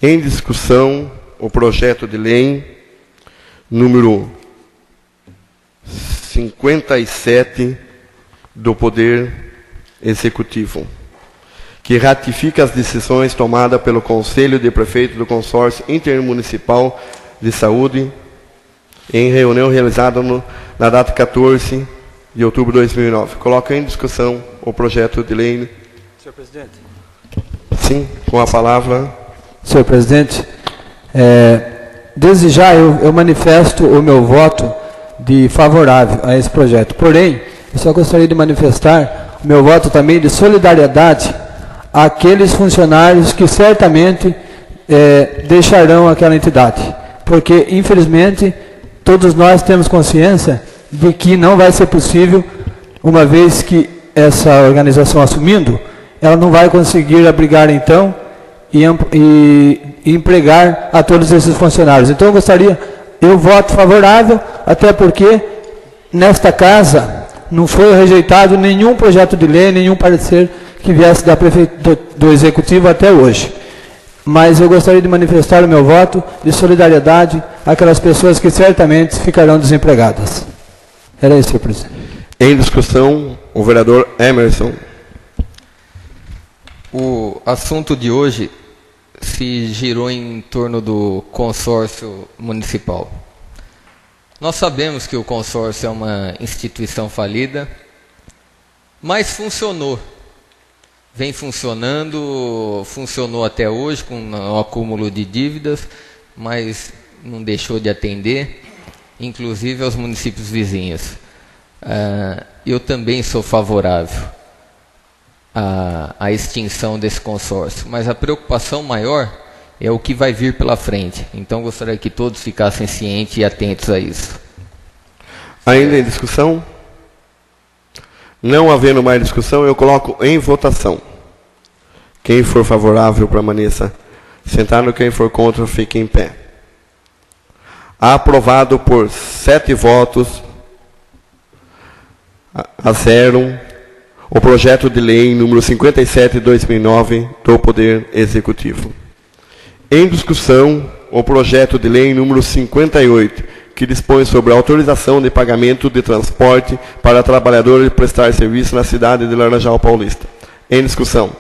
Em discussão, o projeto de lei número 57 do Poder Executivo, que ratifica as decisões tomadas pelo Conselho de Prefeitos do Consórcio Intermunicipal de Saúde em reunião realizada na data 14 de outubro de 2009. Coloca em discussão o projeto de lei. Senhor presidente. Sim, com a palavra. Senhor presidente, desde já eu manifesto o meu voto de favorável a esse projeto. Porém, eu só gostaria de manifestar o meu voto também de solidariedade àqueles funcionários que certamente deixarão aquela entidade. Porque, infelizmente, todos nós temos consciência de que não vai ser possível, uma vez que essa organização assumindo, ela não vai conseguir abrigar, então, e empregar a todos esses funcionários. Então, eu voto favorável, até porque, nesta casa, não foi rejeitado nenhum projeto de lei, nenhum parecer que viesse do Executivo até hoje. Mas eu gostaria de manifestar o meu voto de solidariedade àquelas pessoas que certamente ficarão desempregadas. Era isso, senhor presidente. Em discussão, o vereador Emerson. O assunto de hoje se girou em torno do consórcio municipal. Nós sabemos que o consórcio é uma instituição falida, mas funcionou. Vem funcionando, funcionou até hoje com um acúmulo de dívidas, mas não deixou de atender, inclusive aos municípios vizinhos. Eu também sou favorável à extinção desse consórcio, mas a preocupação maior é o que vai vir pela frente. Então gostaria que todos ficassem cientes e atentos a isso. Ainda em discussão? Não havendo mais discussão, eu coloco em votação. Quem for favorável, permaneça sentado. Quem for contra, fique em pé. Aprovado por 7 votos a 0 o projeto de lei número 57 de 2009 do Poder Executivo. Em discussão, o projeto de lei número 58, que dispõe sobre a autorização de pagamento de transporte para trabalhadores prestar serviço na cidade de Laranjal Paulista. Em discussão.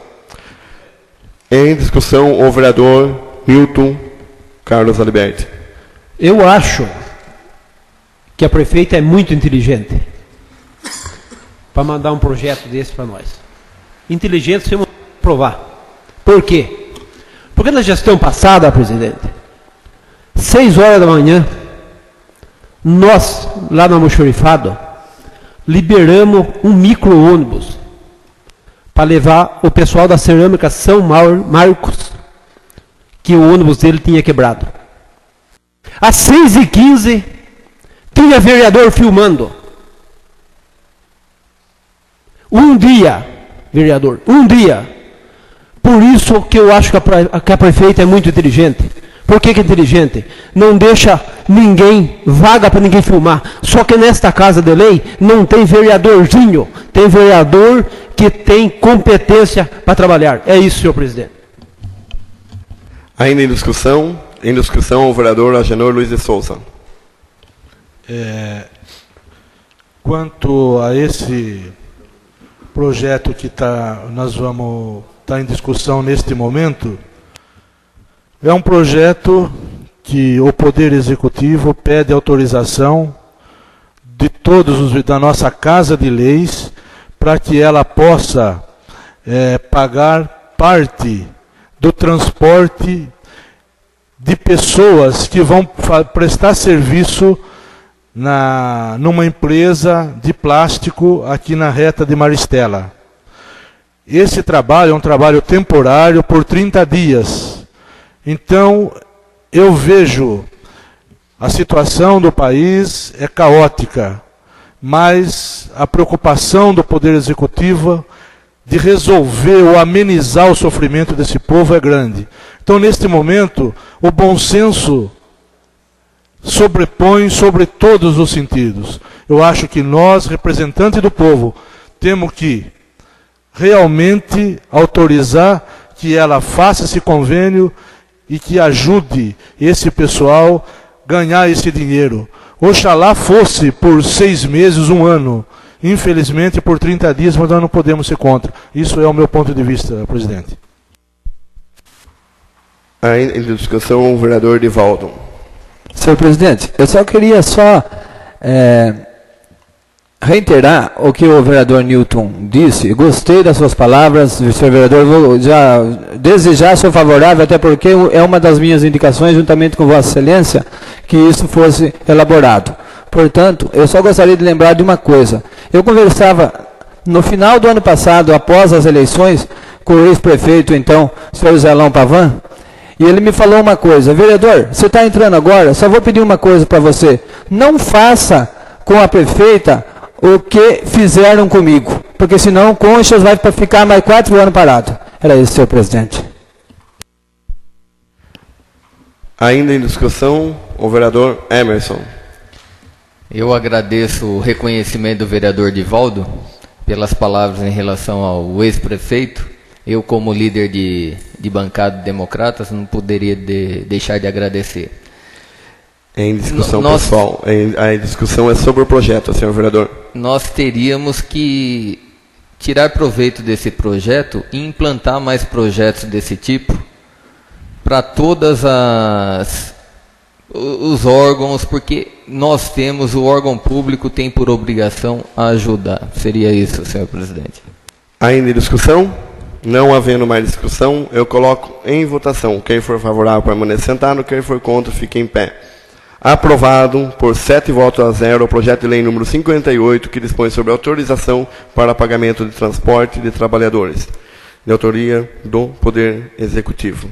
Em discussão, o vereador Milton Carlos Aliberti. Eu acho que a prefeita é muito inteligente para mandar um projeto desse para nós. Inteligente, sem provar. Por quê? Porque na gestão passada, presidente, 6 horas da manhã, nós, lá no Almoxarifado, liberamos um micro-ônibus para levar o pessoal da cerâmica São Marcos, que o ônibus dele tinha quebrado. Às 6h15, tinha vereador filmando. Um dia, vereador, um dia. Por isso que eu acho que a prefeita é muito inteligente. Por que é inteligente? Não deixa ninguém, vaga para ninguém filmar. Só que nesta casa de lei não tem vereadorzinho. Tem vereador que tem competência para trabalhar. É isso, senhor presidente. Ainda em discussão o vereador Agenor Luiz de Souza. Quanto a esse projeto que nós vamos estar em discussão neste momento, é um projeto que o Poder Executivo pede autorização de da nossa Casa de Leis, para que ela possa pagar parte do transporte de pessoas que vão prestar serviço numa empresa de plástico aqui na reta de Maristela. Esse trabalho é um trabalho temporário por 30 dias. Então, eu vejo a situação do país é caótica, mas a preocupação do Poder Executivo de resolver ou amenizar o sofrimento desse povo é grande. Então, neste momento, o bom senso sobrepõe sobre todos os sentidos. Eu acho que nós, representantes do povo, temos que realmente autorizar que ela faça esse convênio e que ajude esse pessoal a ganhar esse dinheiro. Oxalá fosse por 6 meses, 1 ano. Infelizmente, por 30 dias, mas nós não podemos ser contra. Isso é o meu ponto de vista, presidente. Em discussão, o vereador Divaldo. Senhor presidente, eu só queria reiterar o que o vereador Newton disse. Gostei das suas palavras, senhor vereador. Vou já desejar, sou favorável, até porque é uma das minhas indicações, juntamente com Vossa Excelência, que isso fosse elaborado. Portanto, eu só gostaria de lembrar de uma coisa. Eu conversava no final do ano passado, após as eleições, com o ex-prefeito, então, senhor Zelão Pavan, e ele me falou uma coisa: vereador, você está entrando agora, só vou pedir uma coisa para você. Não faça com a prefeita o que fizeram comigo, porque senão Conchas vai ficar mais 4 anos parado. Era isso, senhor presidente. Ainda em discussão, o vereador Emerson. Eu agradeço o reconhecimento do vereador Divaldo pelas palavras em relação ao ex-prefeito. Eu, como líder de bancada de democratas, não poderia deixar de agradecer. Em discussão, pessoal, a discussão é sobre o projeto, senhor vereador. Nós teríamos que tirar proveito desse projeto e implantar mais projetos desse tipo para todas os órgãos, porque nós temos, o órgão público tem por obrigação a ajudar. Seria isso, senhor presidente. Ainda em discussão? Não havendo mais discussão, eu coloco em votação. Quem for favorável permaneça sentado, quem for contra fique em pé. Aprovado por 7 votos a 0 o projeto de lei número 58, que dispõe sobre autorização para pagamento de transporte de trabalhadores, de autoria do Poder Executivo.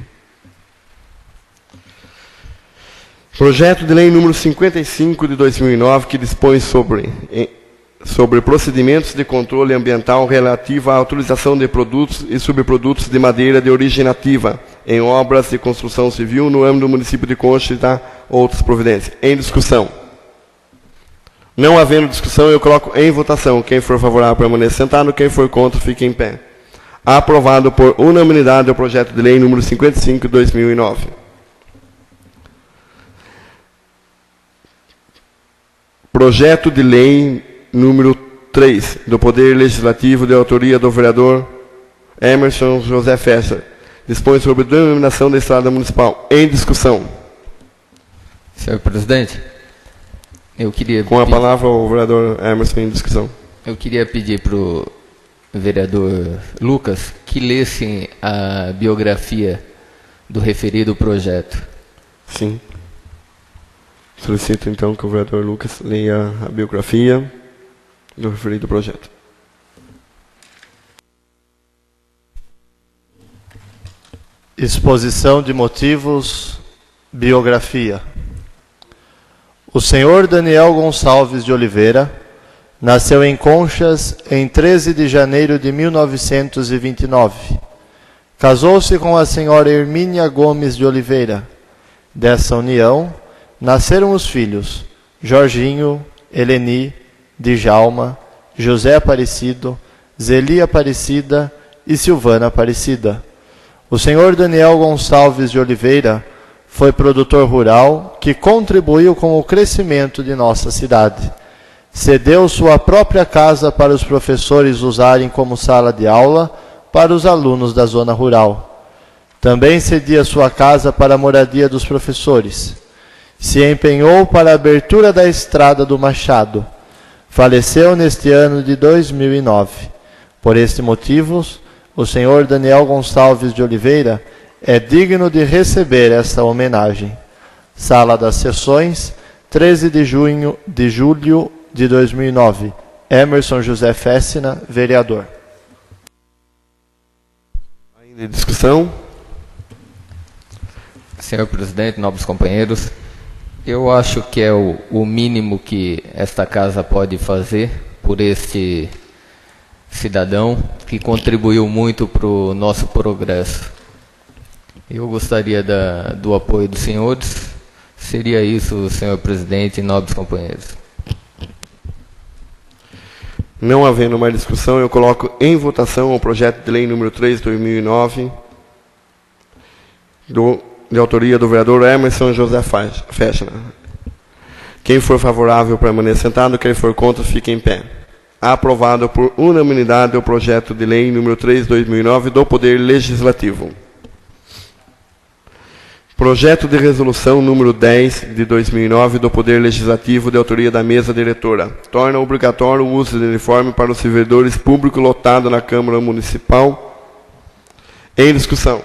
Projeto de lei número 55 de 2009, que dispõe sobre procedimentos de controle ambiental relativo à autorização de produtos e subprodutos de madeira de origem nativa em obras de construção civil no âmbito do município de Conchas e da outras providências. Em discussão. Não havendo discussão, eu coloco em votação. Quem for favorável permaneça sentado, quem for contra fique em pé. Aprovado por unanimidade o projeto de lei número 55 de 2009. Projeto de lei número 3, do Poder Legislativo, de autoria do vereador Emerson José Fester. Dispõe sobre a denominação da estrada municipal. Em discussão. Senhor presidente, eu queria... Com a palavra o vereador Emerson em discussão. Eu queria pedir para o vereador Lucas que lesse a biografia do referido projeto. Sim. Solicito, então, que o vereador Lucas leia a biografia do referido projeto. Exposição de motivos, biografia. O senhor Daniel Gonçalves de Oliveira nasceu em Conchas em 13 de janeiro de 1929. Casou-se com a senhora Hermínia Gomes de Oliveira. Dessa união nasceram os filhos Jorginho, Eleni, Djalma, José Aparecido, Zeli Aparecida e Silvana Aparecida. O senhor Daniel Gonçalves de Oliveira foi produtor rural que contribuiu com o crescimento de nossa cidade. Cedeu sua própria casa para os professores usarem como sala de aula para os alunos da zona rural. Também cedia sua casa para a moradia dos professores. Se empenhou para a abertura da estrada do Machado, Faleceu neste ano de 2009. Por este motivo, o senhor Daniel Gonçalves de Oliveira é digno de receber esta homenagem. Sala das Sessões, 13 de julho de 2009. Emerson José Fessina, vereador. Ainda em discussão? Senhor presidente, nobres companheiros, eu acho que é o mínimo que esta casa pode fazer por este cidadão que contribuiu muito para o nosso progresso. Eu gostaria do apoio dos senhores. Seria isso, senhor presidente e nobres companheiros. Não havendo mais discussão, eu coloco em votação o projeto de lei número 3, 2009, de autoria do vereador Emerson José Fechner. Quem for favorável, permaneça sentado. Quem for contra, fique em pé. Aprovado por unanimidade o projeto de lei número 3, 2009, do Poder Legislativo. Projeto de resolução número 10 de 2009 do Poder Legislativo, de autoria da mesa diretora. Torna obrigatório o uso de uniforme para os servidores públicos lotados na Câmara Municipal. Em discussão.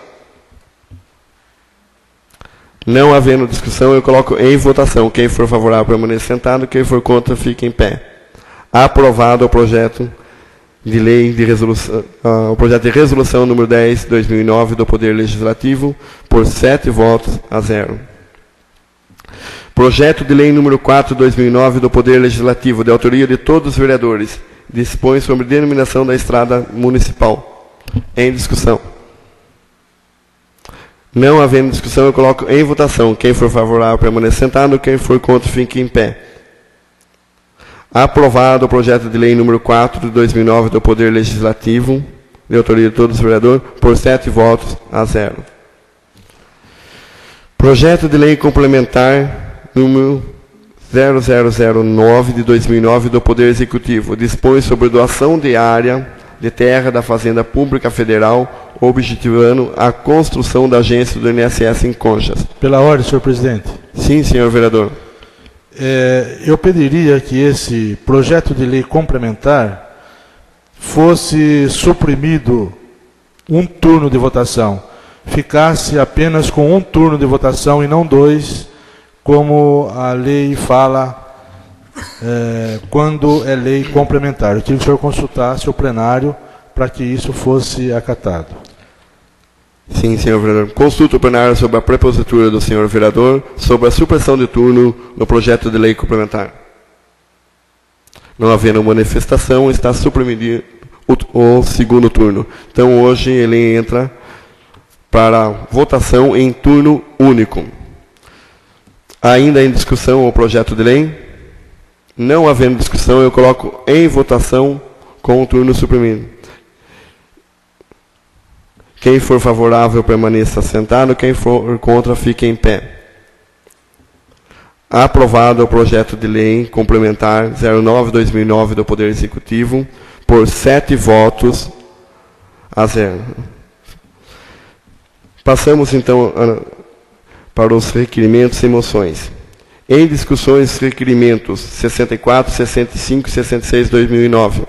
Não havendo discussão, eu coloco em votação. Quem for favorável, permaneça sentado. Quem for contra, fique em pé. Aprovado o projeto de lei de resolução, o projeto de resolução número 10, 2009, do Poder Legislativo, por 7 votos a 0. Projeto de lei número 4, 2009, do Poder Legislativo, de autoria de todos os vereadores, dispõe sobre denominação da estrada municipal. Em discussão. Não havendo discussão, eu coloco em votação. Quem for favorável, permaneça sentado. Quem for contra, fique em pé. Aprovado o projeto de lei número 4 de 2009 do Poder Legislativo, de autoria de todos os vereadores, por 7 votos a 0. Projeto de lei complementar número 0009 de 2009 do Poder Executivo, dispõe sobre doação de área de terra da Fazenda Pública Federal, objetivando a construção da agência do INSS em Conchas. Pela ordem, senhor presidente. Sim, senhor vereador. Eu pediria que esse projeto de lei complementar fosse suprimido um turno de votação, ficasse apenas com um turno de votação e não 2, como a lei fala quando é lei complementar. Eu queria que o senhor consultasse o plenário para que isso fosse acatado. Sim, senhor vereador. Consulta o plenário sobre a prepositura do senhor vereador sobre a supressão de turno no projeto de lei complementar. Não havendo manifestação, está suprimido o segundo turno. Então, hoje, ele entra para votação em turno único. Ainda em discussão o projeto de lei? Não havendo discussão, eu coloco em votação com o turno suprimido. Quem for favorável, permaneça sentado. Quem for contra, fique em pé. Aprovado o projeto de lei complementar 09/2009 do Poder Executivo, por 7 votos a 0. Passamos, então, para os requerimentos e moções. Em discussões, requerimentos 64, 65 e 66, 2009.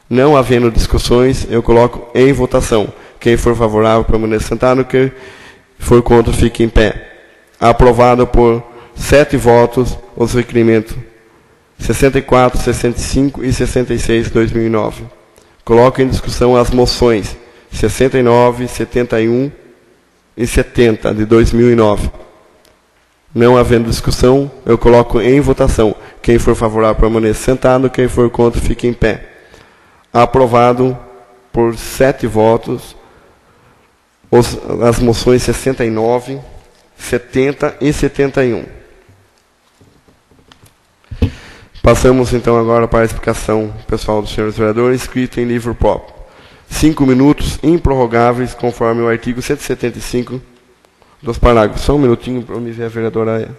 Não havendo discussões, eu coloco em votação. Quem for favorável, permaneça sentado. Quem for contra, fique em pé. Aprovado por 7 votos os requerimentos 64, 65 e 66, 2009. Coloco em discussão as moções 69, 71 e 70, de 2009. Não havendo discussão, eu coloco em votação. Quem for favorável, permaneça sentado. Quem for contra, fique em pé. Aprovado por 7 votos as moções 69, 70 e 71. Passamos, então, agora para a explicação pessoal dos senhores vereadores, escrito em livro próprio. 5 minutos improrrogáveis, conforme o artigo 175 dos parágrafos. Só um minutinho para me ver a vereadora Aya.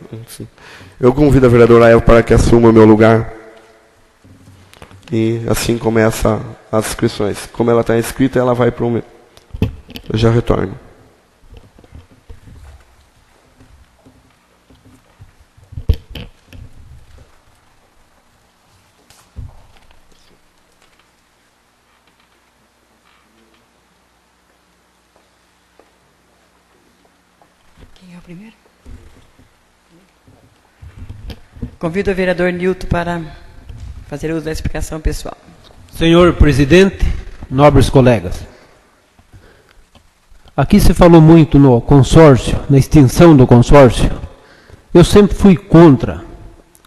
Eu convido a vereadora Aya para que assuma o meu lugar. E assim começa as inscrições. Como ela está inscrita, ela vai para o meu. Eu já retorno. primeiro? Convido o vereador Nilton para fazer uso da explicação pessoal. Senhor presidente, nobres colegas, aqui se falou muito no consórcio, na extinção do consórcio. Eu sempre fui contra.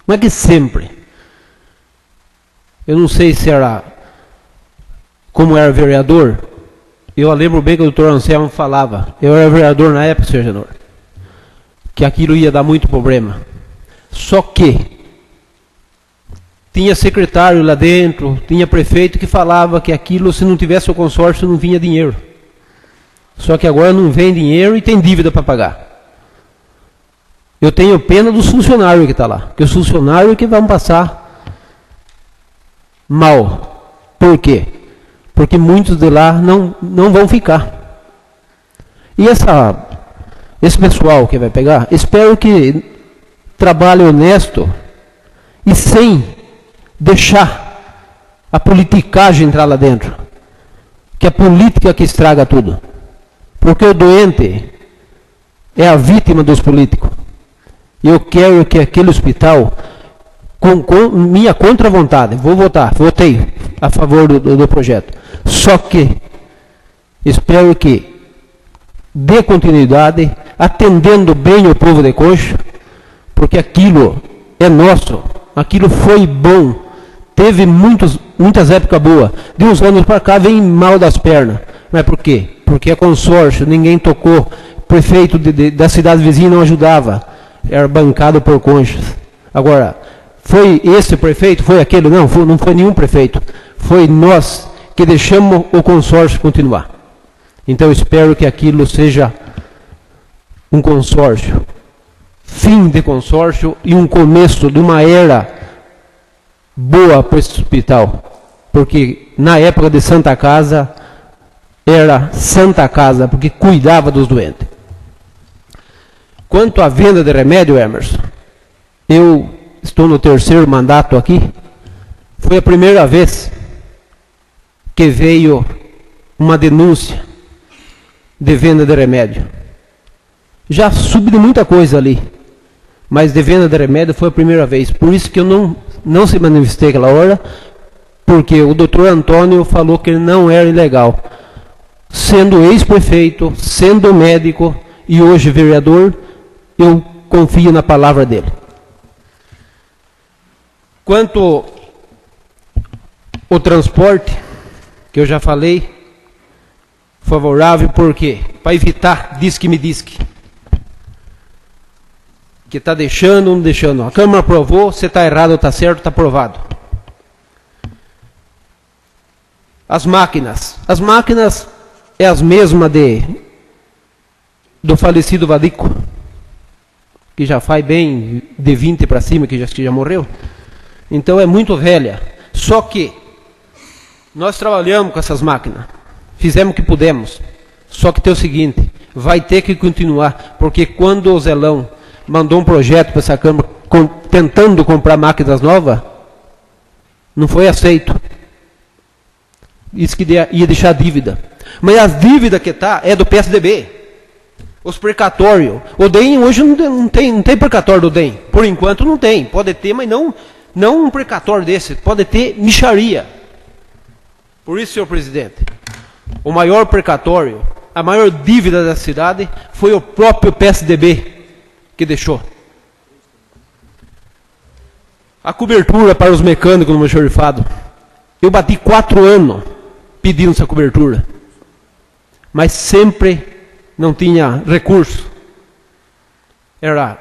Não é que sempre. Eu não sei se era, como era vereador, eu lembro bem que o doutor Anselmo falava, eu era vereador na época, senhor Genor, que aquilo ia dar muito problema. Só que tinha secretário lá dentro, tinha prefeito que falava que aquilo, se não tivesse o consórcio, não vinha dinheiro. Só que agora não vem dinheiro e tem dívida para pagar. Eu tenho pena dos funcionários que estão lá, porque os funcionários que vão passar mal. Por quê? Porque muitos de lá não vão ficar. E esse pessoal que vai pegar, espero que trabalhe honesto e sem deixar a politicagem entrar lá dentro. Que é a política que estraga tudo. Porque o doente é a vítima dos políticos. Eu quero que aquele hospital, com minha contra-vontade, votei a favor do projeto. Só que espero que dê continuidade, atendendo bem o povo de Concha, porque aquilo é nosso, aquilo foi bom, teve muitas épocas boas. De uns anos para cá vem mal das pernas. Mas por quê? Porque é consórcio, ninguém tocou, prefeito da cidade vizinha não ajudava, era bancado por Conchas. Agora, foi esse prefeito, foi aquele? Não foi nenhum prefeito, foi nós que deixamos o consórcio continuar. Então espero que aquilo seja um consórcio, fim de consórcio e um começo de uma era boa para esse hospital, porque na época de Santa Casa era Santa Casa, porque cuidava dos doentes. Quanto à venda de remédio, Emerson, eu estou no 3º mandato aqui, foi a primeira vez que veio uma denúncia de venda de remédio. Já soube de muita coisa ali, mas de venda de remédio foi a primeira vez. Por isso que eu não se manifestei aquela hora, porque o doutor Antônio falou que ele não era ilegal. Sendo ex-prefeito, sendo médico e hoje vereador, eu confio na palavra dele. Quanto ao transporte, que eu já falei, favorável, por quê? Para evitar disque-me disque. Que está deixando ou não deixando. A Câmara aprovou, se está errado ou está certo, está aprovado. As máquinas é as mesmas do falecido Vadico, que já faz bem de 20 para cima, que já morreu. Então é muito velha. Só que nós trabalhamos com essas máquinas, fizemos o que pudemos. Só que tem o seguinte, vai ter que continuar, porque quando o Zelão mandou um projeto para essa Câmara tentando comprar máquinas novas, não foi aceito. Isso que ia deixar dívida. Mas a dívida que está é do PSDB. Os precatórios. O DEM hoje não tem precatório do DEM. Por enquanto não tem. Pode ter, mas não um precatório desse. Pode ter mixaria. Por isso, senhor presidente, o maior precatório, a maior dívida da cidade foi o próprio PSDB que deixou. A cobertura para os mecânicos no almoxarifado. Eu bati 4 anos pedindo essa cobertura. Mas sempre não tinha recurso. Era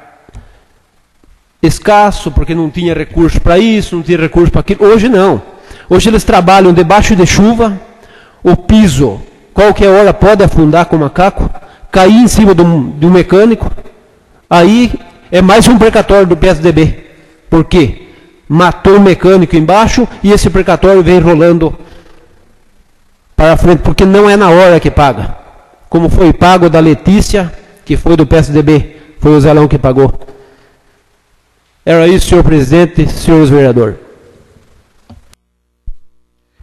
escasso, porque não tinha recurso para isso, não tinha recurso para aquilo. Hoje não. Hoje eles trabalham debaixo de chuva, o piso, qualquer hora pode afundar com o macaco, cair em cima do mecânico. Aí é mais um precatório do PSDB. Por quê? Matou o mecânico embaixo e esse precatório vem rolando para frente, porque não é na hora que paga. Como foi pago da Letícia, que foi do PSDB, foi o Zelão que pagou. Era isso, senhor presidente, senhores vereadores.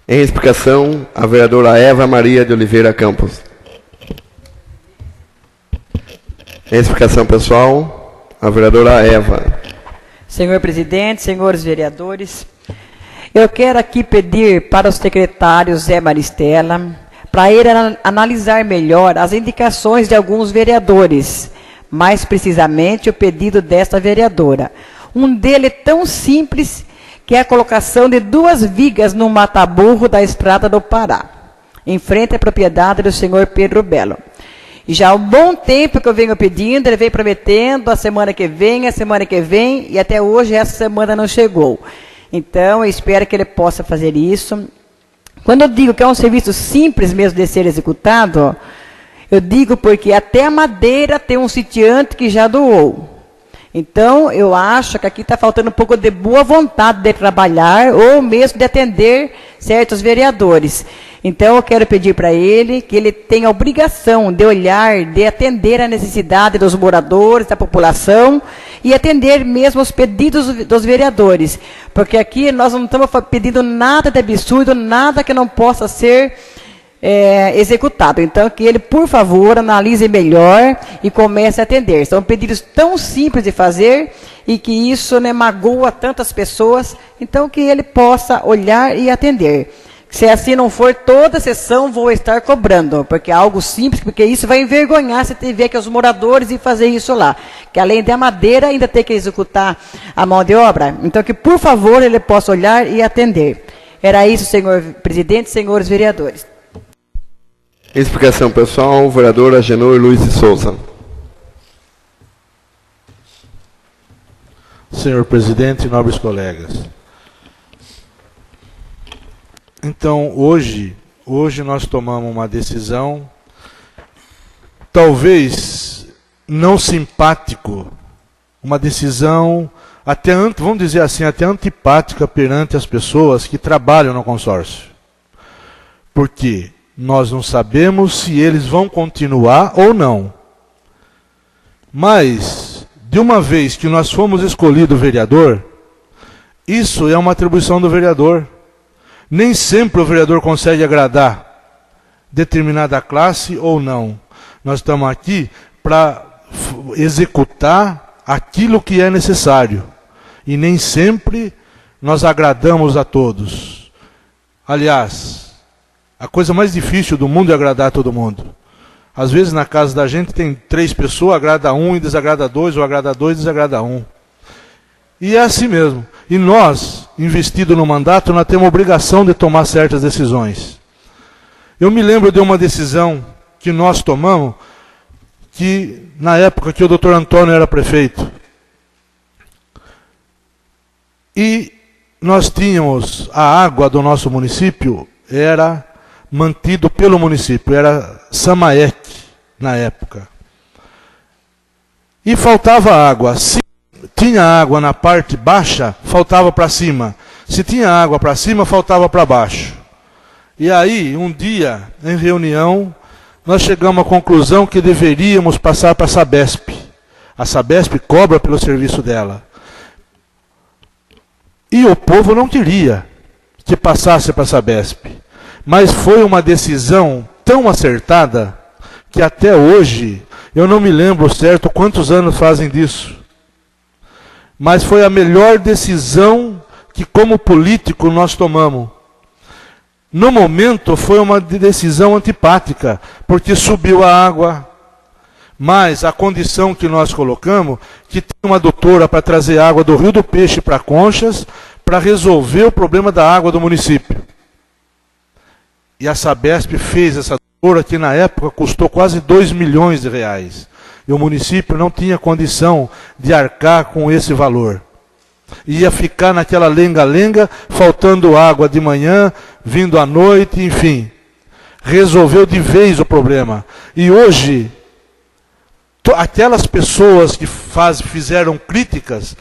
Em explicação, a vereadora Eva Maria de Oliveira Campos. Explicação pessoal, a vereadora Eva. Senhor presidente, senhores vereadores, eu quero aqui pedir para o secretário Zé Maristella para ele analisar melhor as indicações de alguns vereadores, mais precisamente o pedido desta vereadora. Um dele é tão simples que é a colocação de 2 vigas no mataburro da Estrada do Pará, em frente à propriedade do senhor Pedro Belo. E já há um bom tempo que eu venho pedindo, ele vem prometendo a semana que vem, e até hoje essa semana não chegou. Então, eu espero que ele possa fazer isso. Quando eu digo que é um serviço simples mesmo de ser executado, eu digo porque até a madeira tem um sitiante que já doou. Então, eu acho que aqui está faltando um pouco de boa vontade de trabalhar ou mesmo de atender certos vereadores. Então, eu quero pedir para ele que ele tenha a obrigação de olhar, de atender a necessidade dos moradores, da população e atender mesmo os pedidos dos vereadores. Porque aqui nós não estamos pedindo nada de absurdo, nada que não possa ser executado. Então, que ele, por favor, analise melhor e comece a atender. São pedidos tão simples de fazer e que isso, né, magoa tantas pessoas. Então, que ele possa olhar e atender. Se assim não for, toda sessão vou estar cobrando, porque é algo simples, porque isso vai envergonhar se tiver que os moradores ir fazer isso lá. Que além da madeira, ainda tem que executar a mão de obra. Então, que, por favor, ele possa olhar e atender. Era isso, senhor presidente, senhores vereadores. Explicação pessoal, vereadora Agenor Luiz de Souza. Senhor presidente, nobres colegas. Então, hoje nós tomamos uma decisão, talvez não simpático, uma decisão até, vamos dizer assim, até antipática perante as pessoas que trabalham no consórcio. Porque nós não sabemos se eles vão continuar ou não. Mas, de uma vez que nós fomos escolhido vereador, isso é uma atribuição do vereador. Nem sempre o vereador consegue agradar determinada classe ou não. Nós estamos aqui para executar aquilo que é necessário. E nem sempre nós agradamos a todos. Aliás, a coisa mais difícil do mundo é agradar a todo mundo. Às vezes na casa da gente tem 3 pessoas, agrada um e desagrada 2, ou agrada 2 e desagrada 1. E é assim mesmo. E nós, investido no mandato, nós temos a obrigação de tomar certas decisões. Eu me lembro de uma decisão que nós tomamos, que na época que o Dr. Antônio era prefeito. E nós tínhamos a água do nosso município, era mantido pelo município, era Samaec na época. E faltava água. Se tinha água na parte baixa, faltava para cima. Se tinha água para cima, faltava para baixo. E aí, um dia, em reunião, nós chegamos à conclusão que deveríamos passar para a Sabesp. A Sabesp cobra pelo serviço dela. E o povo não queria que passasse para a Sabesp. Mas foi uma decisão tão acertada que até hoje, eu não me lembro certo quantos anos fazem disso. Mas foi a melhor decisão que, como político, nós tomamos. No momento, foi uma decisão antipática, porque subiu a água. Mas a condição que nós colocamos, que tem uma doutora para trazer água do Rio do Peixe para Conchas, para resolver o problema da água do município. E a Sabesp fez essa doutora, que na época custou quase 2 milhões de reais. E o município não tinha condição de arcar com esse valor. Ia ficar naquela lenga-lenga, faltando água de manhã, vindo à noite, enfim. Resolveu de vez o problema. E hoje, aquelas pessoas que fizeram críticas,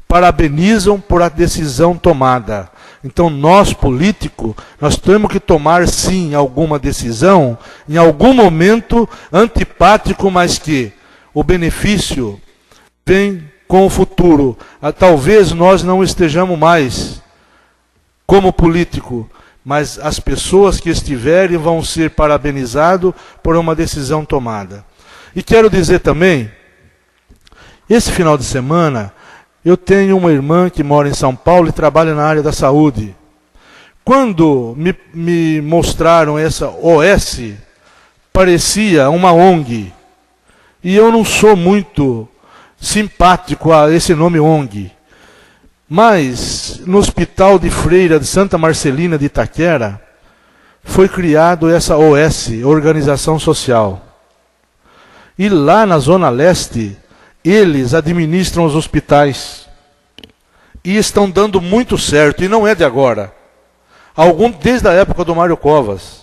parabenizam por a decisão tomada. Então, nós, políticos, nós temos que tomar, sim, alguma decisão, em algum momento antipático, mas que o benefício vem com o futuro. Talvez nós não estejamos mais como político, mas as pessoas que estiverem vão ser parabenizadas por uma decisão tomada. E quero dizer também, esse final de semana, eu tenho uma irmã que mora em São Paulo e trabalha na área da saúde. Quando me mostraram essa OS, parecia uma ONG. E eu não sou muito simpático a esse nome ONG. Mas, no Hospital de Freira de Santa Marcelina de Itaquera, foi criado essa OS, Organização Social. E lá na Zona Leste, eles administram os hospitais. E estão dando muito certo, e não é de agora. Desde a época do Mário Covas.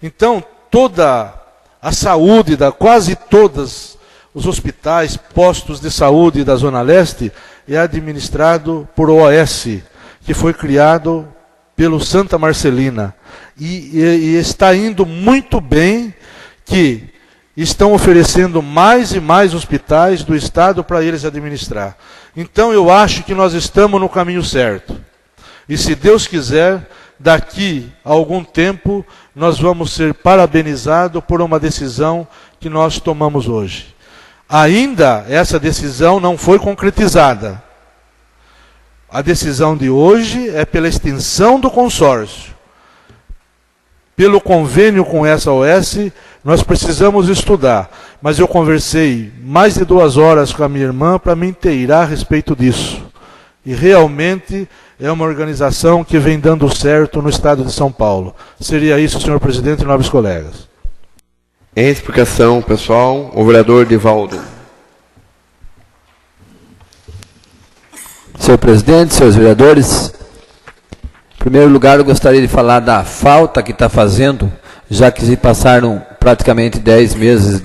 Então, toda a saúde, quase todos os hospitais, postos de saúde da Zona Leste, é administrado por OS, que foi criado pelo Santa Marcelina. E está indo muito bem, que estão oferecendo mais e mais hospitais do Estado para eles administrar. Então eu acho que nós estamos no caminho certo. E se Deus quiser, daqui a algum tempo, nós vamos ser parabenizados por uma decisão que nós tomamos hoje. Ainda essa decisão não foi concretizada. A decisão de hoje é pela extinção do consórcio. Pelo convênio com essa OS, nós precisamos estudar. Mas eu conversei mais de 2 horas com a minha irmã para me inteirar a respeito disso. E realmente é uma organização que vem dando certo no estado de São Paulo. Seria isso, senhor presidente e nobres colegas. Em explicação, pessoal, o vereador Divaldo. Senhor presidente, senhores vereadores, em primeiro lugar eu gostaria de falar da falta que está fazendo, já que se passaram praticamente 10 meses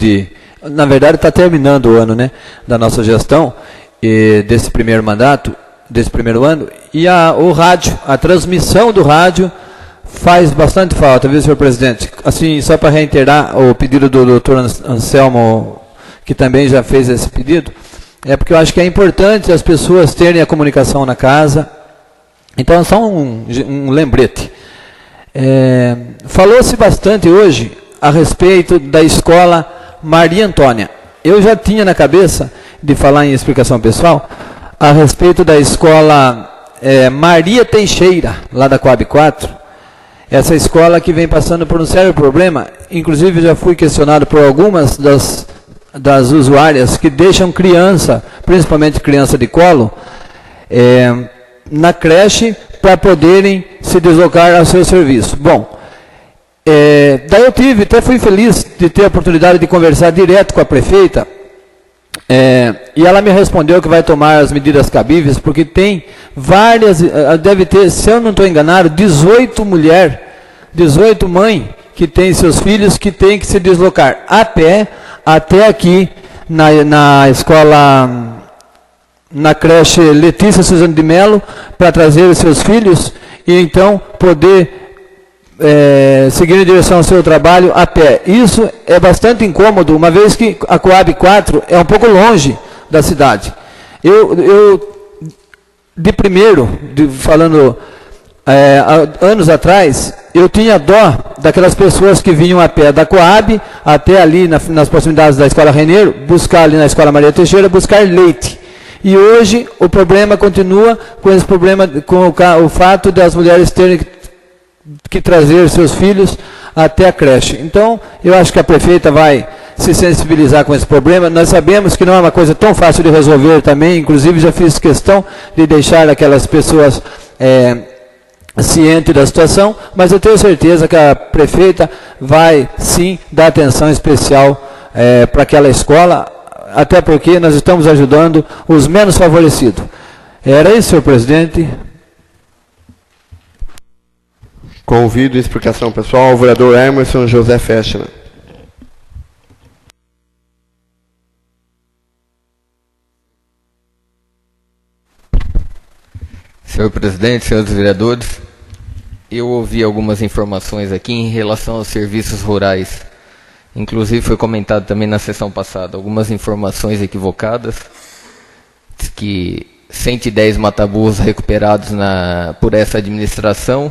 na verdade está terminando o ano, né, da nossa gestão, desse primeiro mandato, desse primeiro ano, e o rádio, a transmissão do rádio faz bastante falta, viu, senhor presidente? Assim, só para reiterar o pedido do doutor Anselmo, que também já fez esse pedido, é porque eu acho que é importante as pessoas terem a comunicação na casa. Então, é só um lembrete. Falou-se bastante hoje a respeito da escola Maria Antônia. Eu já tinha na cabeça de falar em explicação pessoal a respeito da escola Maria Teixeira, lá da Coab 4. Essa escola que vem passando por um sério problema, inclusive já fui questionado por algumas das usuárias que deixam criança, principalmente criança de colo, na creche para poderem se deslocar ao seu serviço. Bom, daí eu até fui feliz de ter a oportunidade de conversar direto com a prefeita, e ela me respondeu que vai tomar as medidas cabíveis, porque tem várias, deve ter, se eu não estou enganado, 18 mães que têm seus filhos que têm que se deslocar a pé até aqui na escola, na creche Letícia Suzano de Mello, para trazer os seus filhos e então poder seguir em direção ao seu trabalho a pé. Isso é bastante incômodo, uma vez que a Coab 4 é um pouco longe da cidade. Falando anos atrás, eu tinha dó daquelas pessoas que vinham a pé da Coab até ali nas proximidades da Escola Reneiro, buscar ali na Escola Maria Teixeira, buscar leite. E hoje o problema continua com esse problema, com o fato das mulheres terem que trazer seus filhos até a creche. Então, eu acho que a prefeita vai se sensibilizar com esse problema. Nós sabemos que não é uma coisa tão fácil de resolver também, inclusive já fiz questão de deixar aquelas pessoas cientes da situação, mas eu tenho certeza que a prefeita vai sim dar atenção especial para aquela escola, até porque nós estamos ajudando os menos favorecidos. Era isso, senhor presidente. Convido em explicação pessoal o vereador Emerson José Fechner. Senhor presidente, senhores vereadores, eu ouvi algumas informações aqui em relação aos serviços rurais. Inclusive foi comentado também na sessão passada, algumas informações equivocadas, que 110 mataburros recuperados por essa administração,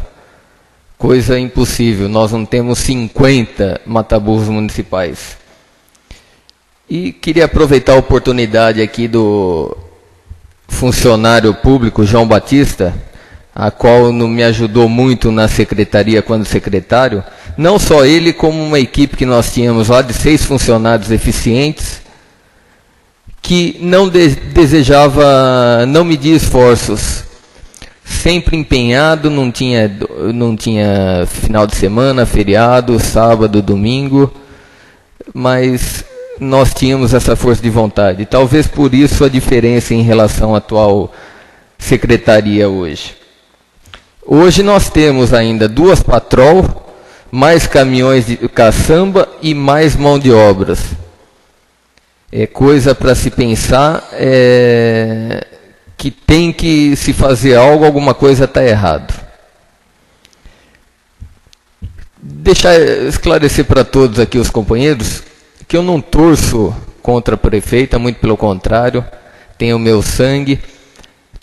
coisa impossível, nós não temos 50 mataburros municipais. E queria aproveitar a oportunidade aqui do funcionário público, João Batista, a qual me ajudou muito na secretaria quando secretário, não só ele, como uma equipe que nós tínhamos lá de 6 funcionários eficientes, que não desejava não medir esforços, sempre empenhado, não tinha final de semana, feriado, sábado, domingo, mas nós tínhamos essa força de vontade. Talvez por isso a diferença em relação à atual secretaria hoje. Hoje nós temos ainda 2 patrol, mais caminhões de caçamba e mais mão de obras. É coisa para se pensar, que tem que se fazer algo, alguma coisa está errado. Deixar esclarecer para todos aqui os companheiros que eu não torço contra a prefeita, muito pelo contrário, tenho o meu sangue,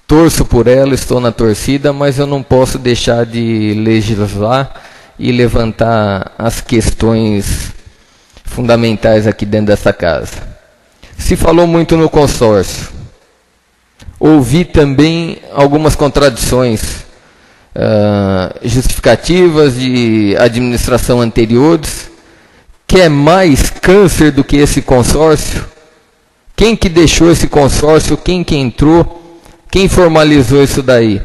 torço por ela, estou na torcida, mas eu não posso deixar de legislar e levantar as questões fundamentais aqui dentro dessa casa. Se falou muito no consórcio. Ouvi também algumas contradições justificativas de administração anteriores, que é mais câncer do que esse consórcio. Quem que deixou esse consórcio, quem que entrou, quem formalizou isso daí?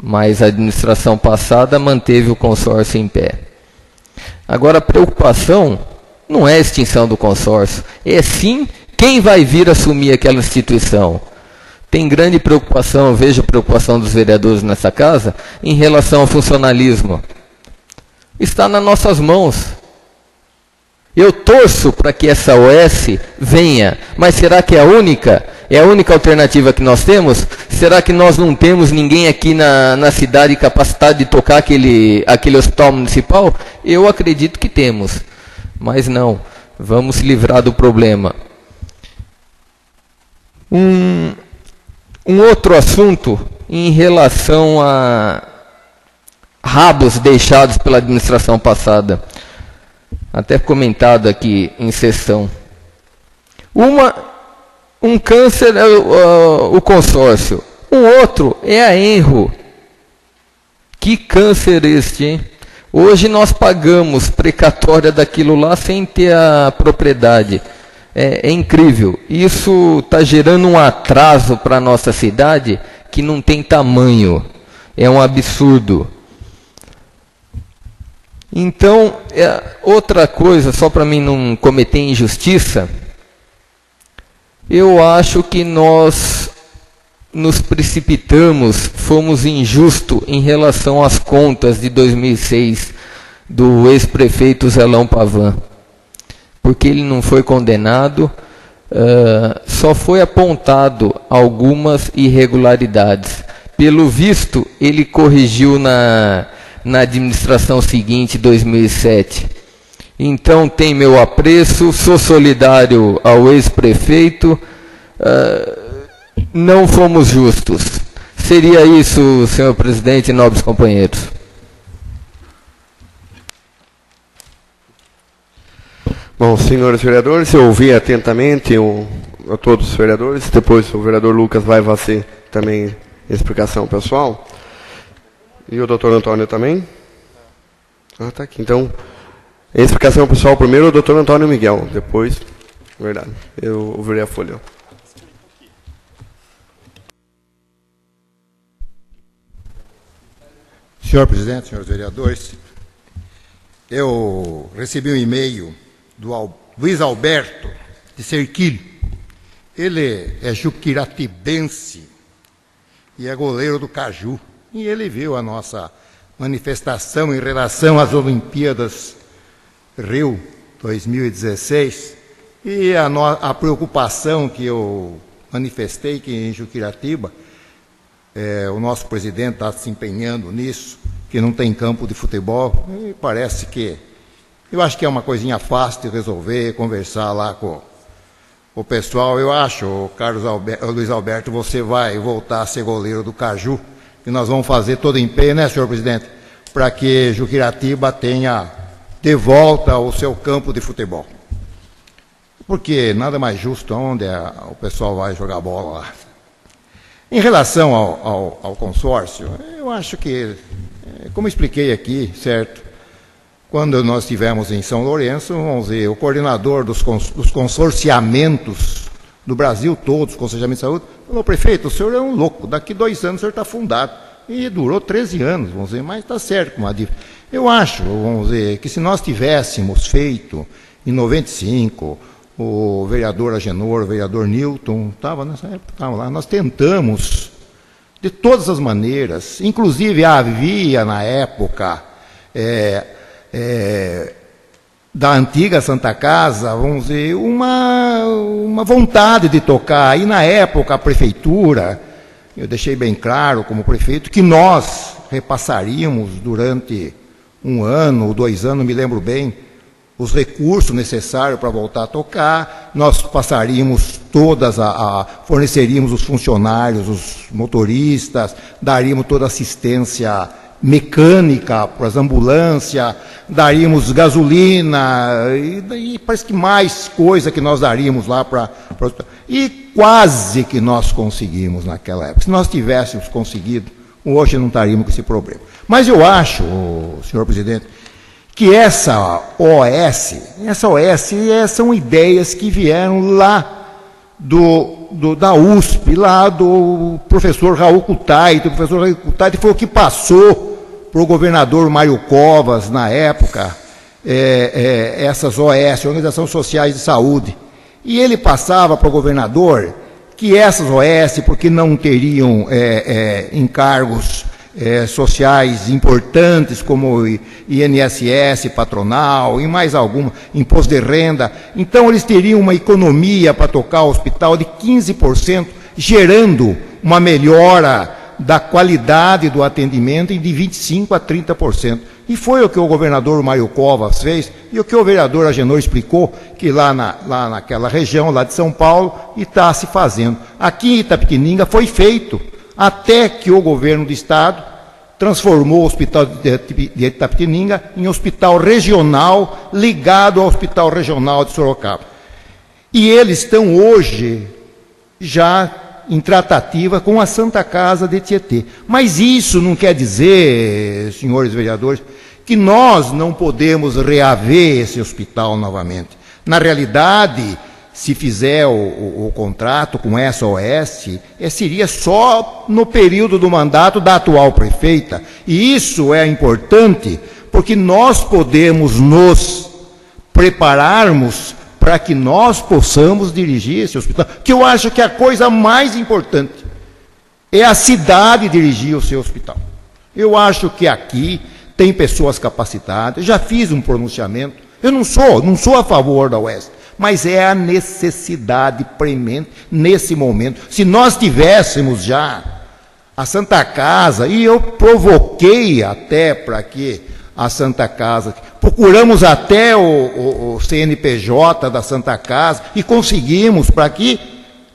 Mas a administração passada manteve o consórcio em pé. Agora, a preocupação não é a extinção do consórcio, é sim quem vai vir assumir aquela instituição. Tem grande preocupação, eu vejo a preocupação dos vereadores nessa casa, em relação ao funcionalismo. Está nas nossas mãos. Eu torço para que essa OS venha, mas será que é a única? É a única alternativa que nós temos? Será que nós não temos ninguém aqui na cidade capacitado de tocar aquele hospital municipal? Eu acredito que temos, mas não. Vamos se livrar do problema. Um outro assunto em relação a rabos deixados pela administração passada, até comentado aqui em sessão. Um câncer é o consórcio, outro é a Enro. Que câncer este, hein? Hoje nós pagamos precatória daquilo lá sem ter a propriedade. É incrível. Isso está gerando um atraso para a nossa cidade que não tem tamanho. É um absurdo. Então, outra coisa, só para mim não cometer injustiça, eu acho que nós nos precipitamos, fomos injustos em relação às contas de 2006 do ex-prefeito Zelão Pavan. Porque ele não foi condenado, só foi apontado algumas irregularidades. Pelo visto, ele corrigiu na administração seguinte, 2007. Então, tem meu apreço, sou solidário ao ex-prefeito, não fomos justos. Seria isso, senhor presidente e nobres companheiros. Bom, senhores vereadores, eu ouvi atentamente a todos os vereadores, depois o vereador Lucas vai fazer também explicação pessoal. E o doutor Antônio também? Está aqui. Então, explicação pessoal primeiro, o doutor Antônio Miguel, depois, verdade, eu ouvirei a folha. Senhor presidente, senhores vereadores, eu recebi um e-mail do Luiz Alberto de Serquilho. Ele é juquiratibense e é goleiro do Caju. E ele viu a nossa manifestação em relação às Olimpíadas Rio 2016 e a preocupação que eu manifestei que em Juquiratiba o nosso presidente está se empenhando nisso, que não tem campo de futebol, e parece que eu acho que é uma coisinha fácil de resolver, conversar lá com o pessoal. Eu acho, Luiz Alberto, você vai voltar a ser goleiro do Caju, e nós vamos fazer todo empenho, né, senhor presidente, para que Juquiratiba tenha de volta o seu campo de futebol. porque nada mais justo onde o pessoal vai jogar bola lá. Em relação ao consórcio, eu acho que, como expliquei aqui, certo? Quando nós estivemos em São Lourenço, vamos dizer, o coordenador dos consorciamentos do Brasil todo, os consorciamentos de saúde, falou: prefeito, o senhor é um louco, daqui 2 anos o senhor está fundado. E durou 13 anos, vamos dizer, mas está certo. Eu acho, vamos dizer, que se nós tivéssemos feito em 95, o vereador Agenor, o vereador Newton, estava nessa época, estava lá, nós tentamos, de todas as maneiras, inclusive havia na época da antiga Santa Casa, vamos dizer, uma vontade de tocar, e na época a prefeitura, eu deixei bem claro como prefeito, que nós repassaríamos durante 1 ano ou 2 anos, me lembro bem, os recursos necessários para voltar a tocar, nós passaríamos forneceríamos os funcionários, os motoristas, daríamos toda assistência mecânica para as ambulâncias, daríamos gasolina, e parece que mais coisa que nós daríamos lá para e quase que nós conseguimos naquela época. Se nós tivéssemos conseguido, hoje não estaríamos com esse problema. Mas eu acho, senhor presidente, que essa OS são ideias que vieram lá da USP, lá do professor Raul Kutaiti. O professor Raul Kutaiti foi o que passou para o governador Mário Covas, na época, essas OS, Organizações Sociais de Saúde. E ele passava para o governador que essas OS, porque não teriam encargos sociais importantes, como INSS, patronal, e mais alguma, imposto de renda, então eles teriam uma economia para tocar o hospital de 15%, gerando uma melhora da qualidade do atendimento de 25% a 30%. E foi o que o governador Mário Covas fez, e o que o vereador Agenor explicou, que lá naquela região, lá de São Paulo, está se fazendo. Aqui em Itapetininga foi feito, até que o governo do estado transformou o hospital de Itapetininga em hospital regional, ligado ao hospital regional de Sorocaba. E eles estão hoje já em tratativa com a Santa Casa de Tietê. Mas isso não quer dizer, senhores vereadores, que nós não podemos reaver esse hospital novamente. Na realidade, se fizer o contrato com essa OS, seria só no período do mandato da atual prefeita. E isso é importante, porque nós podemos nos prepararmos para que nós possamos dirigir esse hospital, que eu acho que a coisa mais importante é a cidade dirigir o seu hospital. Eu acho que aqui tem pessoas capacitadas, já fiz um pronunciamento, eu não sou a favor da UES, mas é a necessidade premente nesse momento. Se nós tivéssemos já a Santa Casa, e eu provoquei até para que a Santa Casa, procuramos até o CNPJ da Santa Casa e conseguimos para aqui,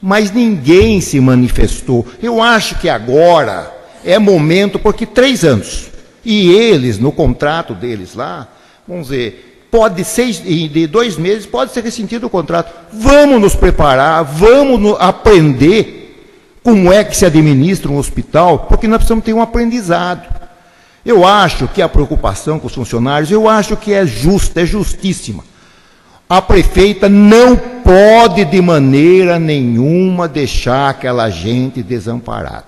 mas ninguém se manifestou. Eu acho que agora é momento, porque 3 anos, e eles, no contrato deles lá, vamos dizer, pode ser, de 2 meses, pode ser ressentido o contrato. Vamos nos preparar, vamos aprender como é que se administra um hospital, porque nós precisamos ter um aprendizado. Eu acho que a preocupação com os funcionários, eu acho que é justa, é justíssima. A prefeita não pode, de maneira nenhuma, deixar aquela gente desamparada.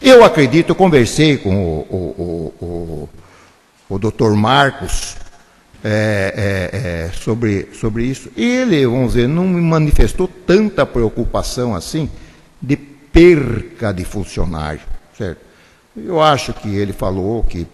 Eu acredito, eu conversei com o doutor Marcos sobre isso, e ele, vamos dizer, não me manifestou tanta preocupação assim de perca de funcionário, certo? Eu acho que ele falou que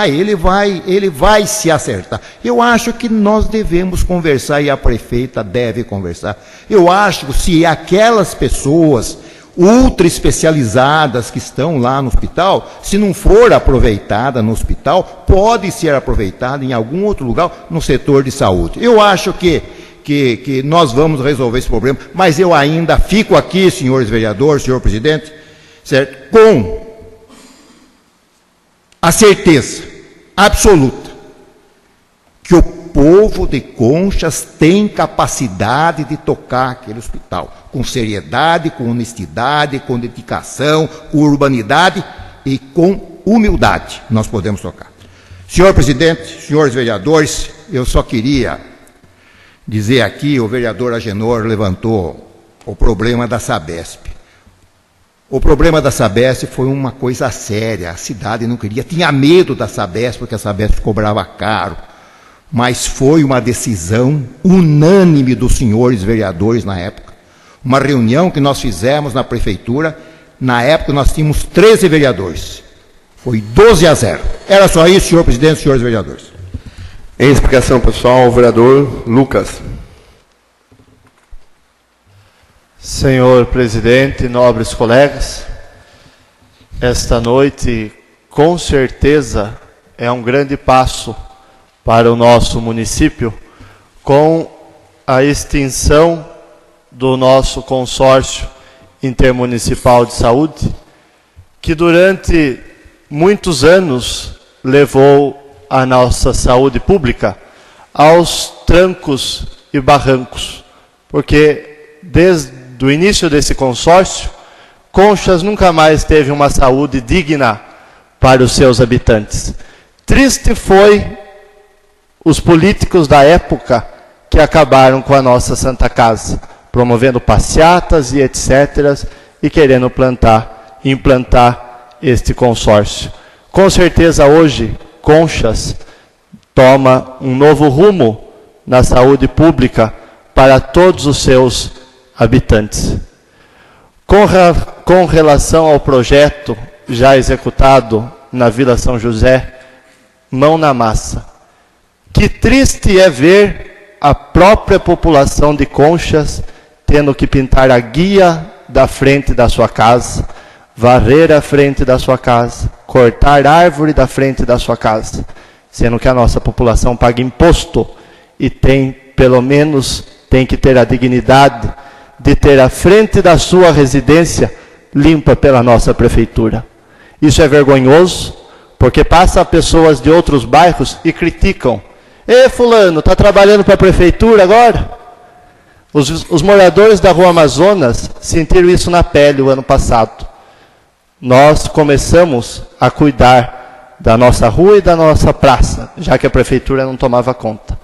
ele vai se acertar. Eu acho que nós devemos conversar, e a prefeita deve conversar. Eu acho que se aquelas pessoas ultra especializadas que estão lá no hospital, se não for aproveitada no hospital, pode ser aproveitada em algum outro lugar no setor de saúde. Eu acho que nós vamos resolver esse problema, mas eu ainda fico aqui, senhores vereadores, senhor presidente, certo? Com a certeza absoluta que o povo de Conchas tem capacidade de tocar aquele hospital, com seriedade, com honestidade, com dedicação, com urbanidade e com humildade. Nós podemos tocar. Senhor presidente, senhores vereadores, eu só queria dizer aqui, o vereador Agenor levantou o problema da Sabesp. O problema da Sabesp foi uma coisa séria, a cidade não queria, tinha medo da Sabesp, porque a Sabesp cobrava caro, mas foi uma decisão unânime dos senhores vereadores na época, uma reunião que nós fizemos na prefeitura, na época nós tínhamos 13 vereadores, foi 12-0. Era só isso, senhor presidente, senhores vereadores. Em explicação pessoal, o vereador Lucas. Senhor presidente, nobres colegas, esta noite, com certeza, é um grande passo para o nosso município, com a extinção do nosso consórcio intermunicipal de saúde, que durante muitos anos levou a nossa saúde pública aos trancos e barrancos, porque desde o início desse consórcio, Conchas nunca mais teve uma saúde digna para os seus habitantes. Triste foi os políticos da época que acabaram com a nossa Santa Casa, promovendo passeatas e etc., e querendo implantar este consórcio. Com certeza hoje, Conchas toma um novo rumo na saúde pública para todos os seus habitantes. Com relação ao projeto já executado na Vila São José, mão na massa. Que triste é ver a própria população de Conchas tendo que pintar a guia da frente da sua casa, varrer a frente da sua casa, cortar árvore da frente da sua casa, sendo que a nossa população paga imposto e pelo menos tem que ter a dignidade de ter a frente da sua residência limpa pela nossa prefeitura. Isso é vergonhoso, porque passa pessoas de outros bairros e criticam. Ei, fulano, está trabalhando para a prefeitura agora? Os moradores da Rua Amazonas sentiram isso na pele o ano passado. Nós começamos a cuidar da nossa rua e da nossa praça, já que a prefeitura não tomava conta.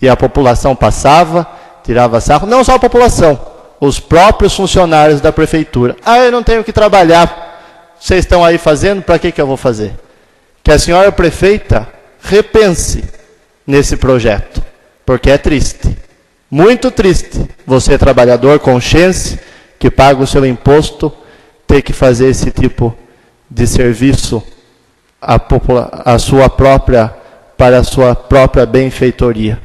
E a população passava, tirava sarro, não só a população, os próprios funcionários da prefeitura. Ah, eu não tenho que trabalhar, vocês estão aí fazendo, para que eu vou fazer? Que a senhora prefeita repense nesse projeto, porque é triste, muito triste, você trabalhador consciente, que paga o seu imposto, ter que fazer esse tipo de serviço para a sua própria benfeitoria.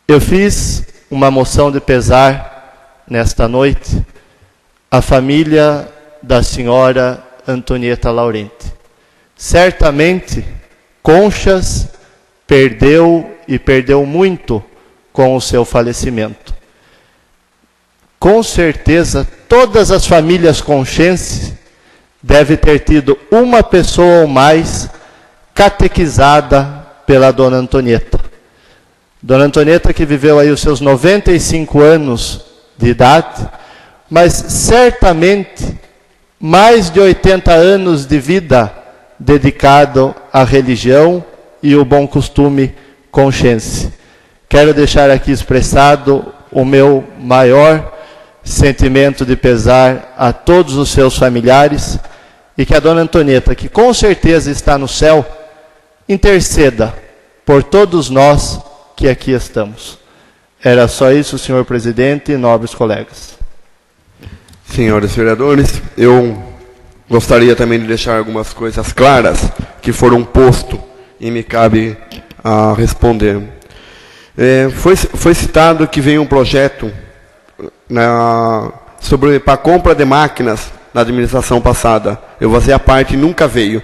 Eu fiz uma moção de pesar nesta noite à família da senhora Antonieta Laurenti. Certamente, Conchas perdeu e perdeu muito com o seu falecimento. Com certeza, todas as famílias conchenses devem ter tido uma pessoa ou mais catequizada pela Dona Antonieta. Dona Antonieta que viveu aí os seus 95 anos de idade, mas certamente mais de 80 anos de vida dedicado à religião e o bom costume conchense. Quero deixar aqui expressado o meu maior sentimento de pesar a todos os seus familiares e que a Dona Antonieta, que com certeza está no céu, interceda por todos nós que aqui estamos. Era só isso, senhor presidente e nobres colegas. Senhores vereadores, eu gostaria também de deixar algumas coisas claras que foram postas e me cabe a responder. Foi citado que veio um projeto para a compra de máquinas na administração passada. Eu fazia parte e nunca veio.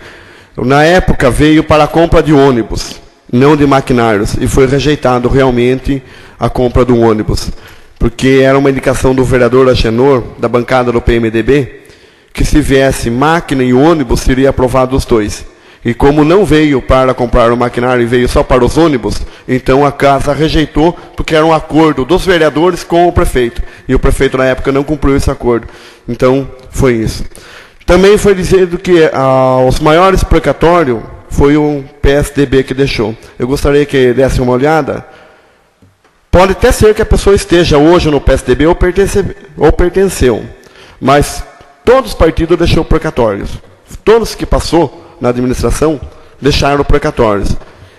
Na época veio para a compra de ônibus, não de maquinários, e foi rejeitado realmente a compra do ônibus, porque era uma indicação do vereador Agenor, da bancada do PMDB, que se viesse máquina e ônibus, seria aprovado os dois. E como não veio para comprar o maquinário e veio só para os ônibus, então a casa rejeitou, porque era um acordo dos vereadores com o prefeito. E o prefeito, na época, não cumpriu esse acordo. Então, foi isso. Também foi dizendo que os maiores precatórios foi o PSDB que deixou. Eu gostaria que desse uma olhada. Pode até ser que a pessoa esteja hoje no PSDB ou pertenceu. Mas todos os partidos deixaram precatórios. Todos que passou na administração deixaram precatórios.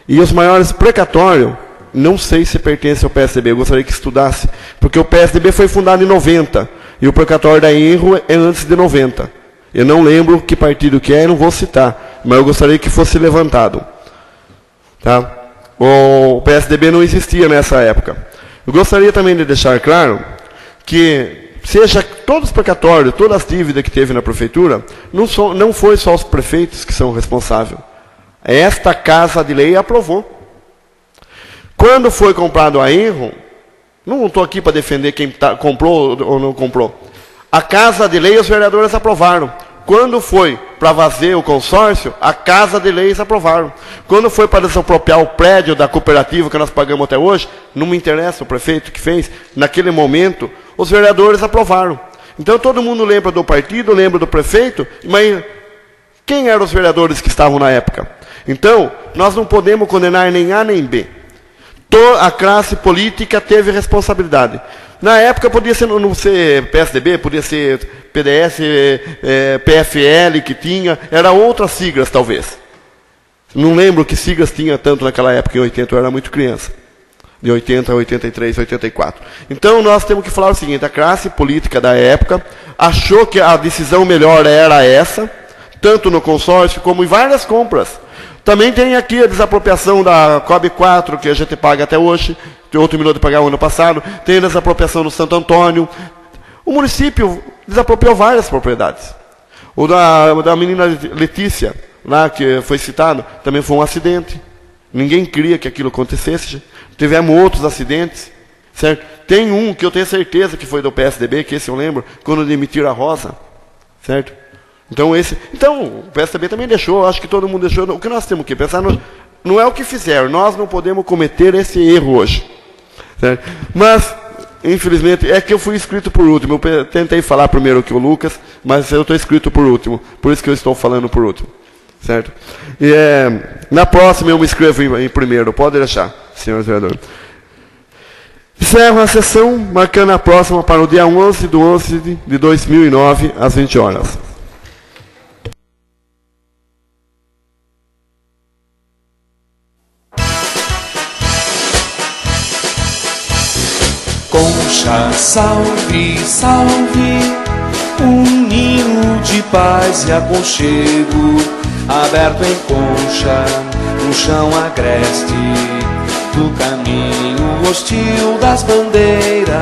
E os maiores precatórios, não sei se pertence ao PSDB, eu gostaria que estudasse, porque o PSDB foi fundado em 90, e o precatório da Enro é antes de 90. Eu não lembro que partido que é, não vou citar, mas eu gostaria que fosse levantado. Tá? O PSDB não existia nessa época. Eu gostaria também de deixar claro que seja todos os precatórios, todas as dívidas que teve na prefeitura, não foi só os prefeitos que são responsáveis. Esta Casa de Lei aprovou. Quando foi comprado a Enro, não estou aqui para defender quem comprou ou não comprou. A Casa de Lei os vereadores aprovaram. Quando foi para fazer o consórcio, a Casa de Leis aprovaram. Quando foi para desapropriar o prédio da cooperativa que nós pagamos até hoje, não me interessa o prefeito que fez, naquele momento, os vereadores aprovaram. Então todo mundo lembra do partido, lembra do prefeito, mas quem eram os vereadores que estavam na época? Então, nós não podemos condenar nem A nem B. A classe política teve responsabilidade. Na época podia ser, não ser PSDB, podia ser PDS, PFL que tinha, era outras siglas talvez. Não lembro que siglas tinha tanto naquela época, em 80 eu era muito criança. De 80 a 83, 84. Então nós temos que falar o seguinte, a classe política da época achou que a decisão melhor era essa, tanto no consórcio como em várias compras. Também tem aqui a desapropriação da COB 4, que a gente paga até hoje, terminou de pagar o ano passado, tem a desapropriação do Santo Antônio. O município desapropriou várias propriedades. O da menina Letícia, lá que foi citado, também foi um acidente. Ninguém queria que aquilo acontecesse. Tivemos outros acidentes, certo? Tem um que eu tenho certeza que foi do PSDB, que esse eu lembro, quando demitiram a Rosa, certo? Então o PSDB também deixou, acho que todo mundo deixou. O que nós temos que pensar não é o que fizeram, nós não podemos cometer esse erro hoje, certo? Mas, infelizmente, é que eu fui inscrito por último. Eu tentei falar primeiro que o Lucas, mas eu estou inscrito por último, por isso que eu estou falando por último, certo? E na próxima eu me inscrevo em primeiro, pode deixar, senhor vereador. Encerro a sessão, marcando a próxima para o dia 11/11 de 2009, às 20 horas. Concha, salve, salve, um ninho de paz e aconchego, aberto em concha, no chão agreste, do caminho hostil das bandeiras.